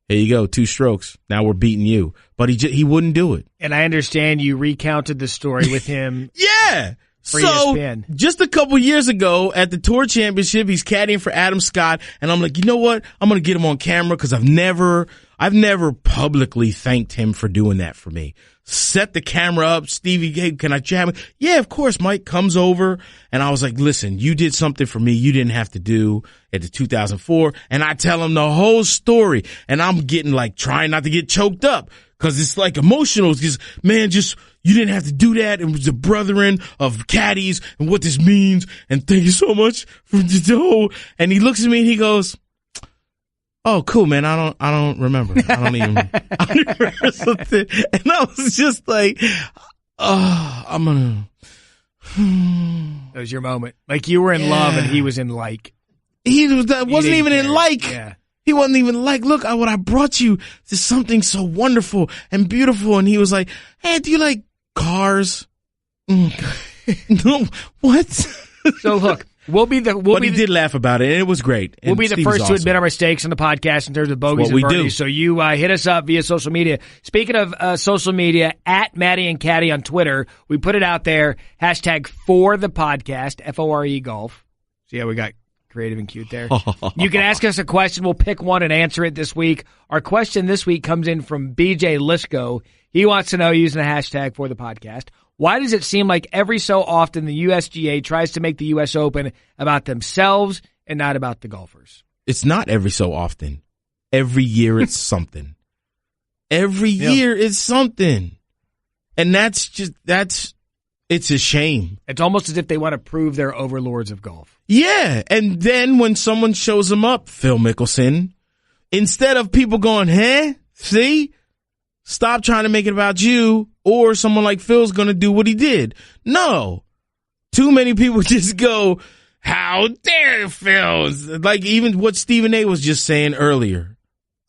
S4: Here you go, 2 strokes. Now we're beating you. But he wouldn't do it.
S3: And I understand you recounted the story with him.
S4: Yeah.
S3: For
S4: so
S3: ESPN.
S4: Just a couple years ago at the Tour Championship, he's caddying for Adam Scott, and I'm like, you know what? I'm going to get him on camera because I've never publicly thanked him for doing that for me. Set the camera up. Stevie, hey, can I jam? Yeah, of course. Mike comes over, and I was like, listen, you did something for me you didn't have to do at the 2004, and I tell him the whole story, and I'm getting like trying not to get choked up because it's like emotional. Because man, you didn't have to do that. It was the brethren of caddies and what this means. And thank you so much for the whole. And he looks at me and he goes, "Oh, cool, man. I don't remember. I don't remember something." And I was just like, "Oh, I'm gonna."
S3: That was your moment. Like you were in love and he was in like.
S4: Wasn't even in like.
S3: Yeah.
S4: He wasn't even like, look, what I brought you to something so wonderful and beautiful. And he was like, hey, do you like cars? No, what?
S3: So look,
S4: he did laugh about it, and it was great.
S3: We'll be the first to admit our mistakes on the podcast in terms of bogeys and birdies. So you hit us up via social media. Speaking of social media, at Maddie and Caddy on Twitter, we put it out there. # for the podcast, FORE golf. See how we got creative and cute there. You can ask us a question. We'll pick one and answer it this week. Our question this week comes in from BJ Lisco. He wants to know, using the # for the podcast, why does it seem like every so often the USGA tries to make the U.S. Open about themselves and not about the golfers?
S4: It's not every so often. Every year it's something. Every year it's something. And it's a shame.
S3: It's almost as if they want to prove they're overlords of golf.
S4: Yeah, and then when someone shows them up, Phil Mickelson, instead of people going, see? Stop trying to make it about you, or someone like Phil's going to do what he did. No. too many people just go, how dare Phils? Like even what Stephen A was just saying earlier.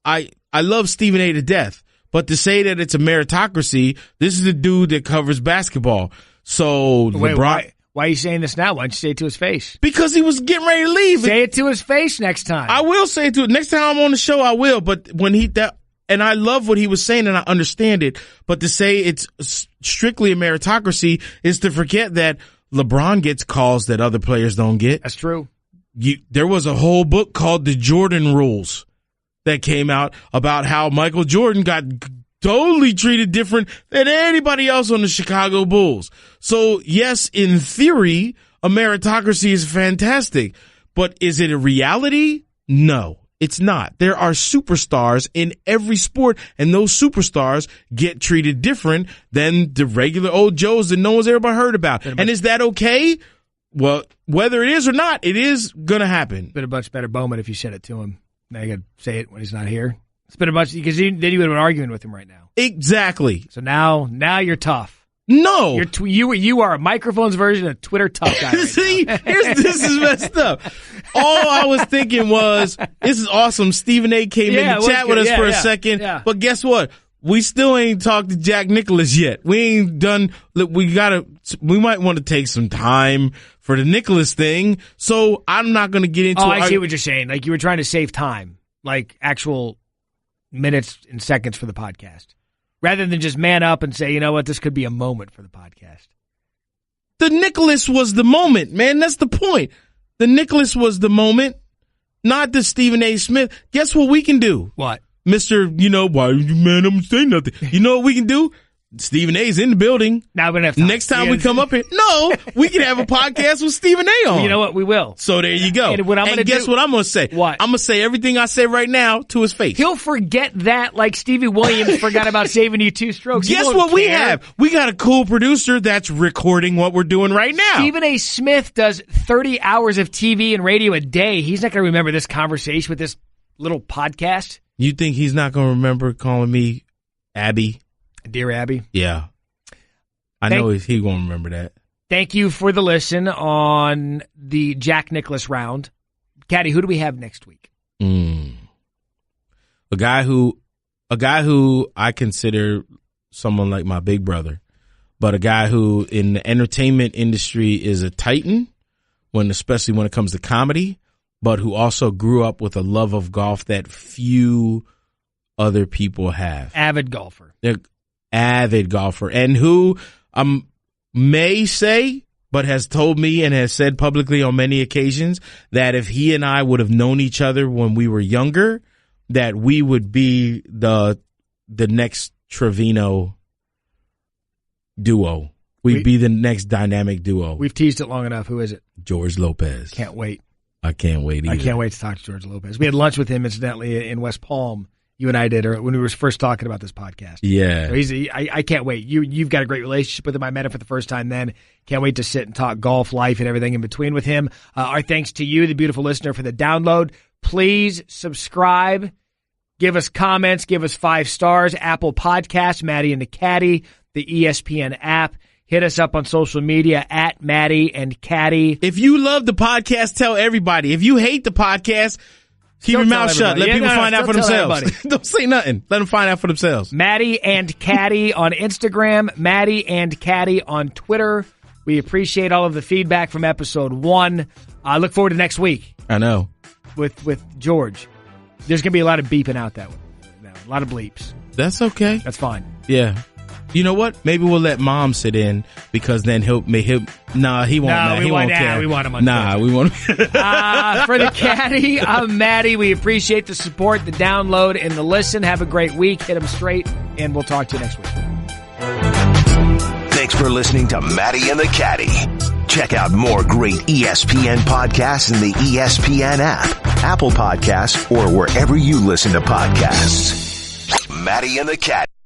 S4: I love Stephen A to death, but to say that it's a meritocracy, this is the dude that covers basketball. So
S3: Wait,
S4: LeBron.
S3: why are you saying this now? Why don't you say it to his face?
S4: Because he was getting ready to leave.
S3: Say it to his face next time.
S4: I will say it to it. Next time I'm on the show, I will. But when and I love what he was saying and I understand it. But to say it's strictly a meritocracy is to forget that LeBron gets calls that other players don't get.
S3: That's true.
S4: There was a whole book called The Jordan Rules that came out about how Michael Jordan got totally treated different than anybody else on the Chicago Bulls. So yes, in theory, a meritocracy is fantastic, but is it a reality? No, it's not. There are superstars in every sport, and those superstars get treated different than the regular old Joes that no one's ever heard about. And is that okay? Well, whether it is or not, it is going to happen.
S3: Been a much better moment if you said it to him. Now you got to say it when he's not here. It's been a bunch because then you would have been arguing with him right now.
S4: Exactly.
S3: So now you're tough.
S4: No,
S3: you are a microphone's version of Twitter tough guy. Right
S4: See, this is messed up. All I was thinking was, this is awesome. Stephen A. came in to chat with us for a second, but guess what? We still ain't talked to Jack Nicklaus yet. We ain't done. We might want to take some time for the Nicklaus thing. So I'm not going to get into.
S3: I see what you're saying. Like you were trying to save time, like actual minutes and seconds for the podcast, rather than just man up and say, you know what, this could be a moment for the podcast.
S4: The Nicklaus was the moment, man. That's the point. The Nicklaus was the moment, not the Stephen A. Smith. Guess what we can do?
S3: What?
S4: Mr. Why you man up and say nothing? You know what we can do? Stephen A's in the building.
S3: Now we're gonna have time.
S4: Next time we come up here, we can have a podcast with Stephen A on.
S3: You know what? We will.
S4: So there you go.
S3: And what I'm gonna
S4: guess what I'm gonna say?
S3: What?
S4: I'm gonna say everything I say right now to his face.
S3: He'll forget that, like Stevie Williams forgot about saving you 2 strokes.
S4: Guess what we have? We got a cool producer that's recording what we're doing right now.
S3: Stephen A.Smith does 30 hours of TV and radio a day. He's not gonna remember this conversation with this little podcast.
S4: You think he's not gonna remember calling me Abby?
S3: Dear Abby?
S4: Yeah. I know he's going to remember that.
S3: Thank you for the listen on the Jack Nicklaus round. Caddy, who do we have next week?
S4: A guy who I consider someone like my big brother, but a guy who in the entertainment industry is a titan, especially when it comes to comedy, but who also grew up with a love of golf that few other people have.
S3: Avid golfer.
S4: Avid golfer, and who may say, but has told me and has said publicly on many occasions that if he and I would have known each other when we were younger, that we would be the next Trevino duo. We'd be the next dynamic duo.
S3: We've teased it long enough. Who is it?
S4: George Lopez.
S3: Can't wait.
S4: I can't wait either.
S3: I can't wait to talk to George Lopez. We had lunch with him, incidentally, in West Palm. You and I did when we were first talking about this podcast.
S4: Yeah.
S3: So I can't wait. You've got a great relationship with him. I met him for the first time then. Can't wait to sit and talk golf, life, and everything in between with him. Our thanks to you, the beautiful listener, for the download. Please subscribe. Give us comments. Give us 5 stars. Apple Podcasts, Maddie and the Caddy, the ESPN app. Hit us up on social media at Maddie and Caddy.
S4: If you love the podcast, tell everybody. If you hate the podcast, keep your mouth shut. Let people find out for themselves. Don't say nothing. Let them find out for themselves.
S3: Maddie and Caddy on Instagram. Maddie and Caddy on Twitter. We appreciate all of the feedback from episode 1. I look forward to next week.
S4: I know.
S3: With George. There's going to be a lot of beeping out that way. A lot of bleeps.
S4: That's okay.
S3: That's fine.
S4: Yeah. You know what? Maybe we'll let Mom sit in because then he won't. He won't care.
S3: We want him on.
S4: We want him.
S3: For the Caddy, I'm Maddie. We appreciate the support, the download, and the listen. Have a great week. Hit them straight, and we'll talk to you next week.
S2: Thanks for listening to Maddie and the Caddy. Check out more great ESPN podcasts in the ESPN app, Apple Podcasts, or wherever you listen to podcasts. Maddie and the Caddy.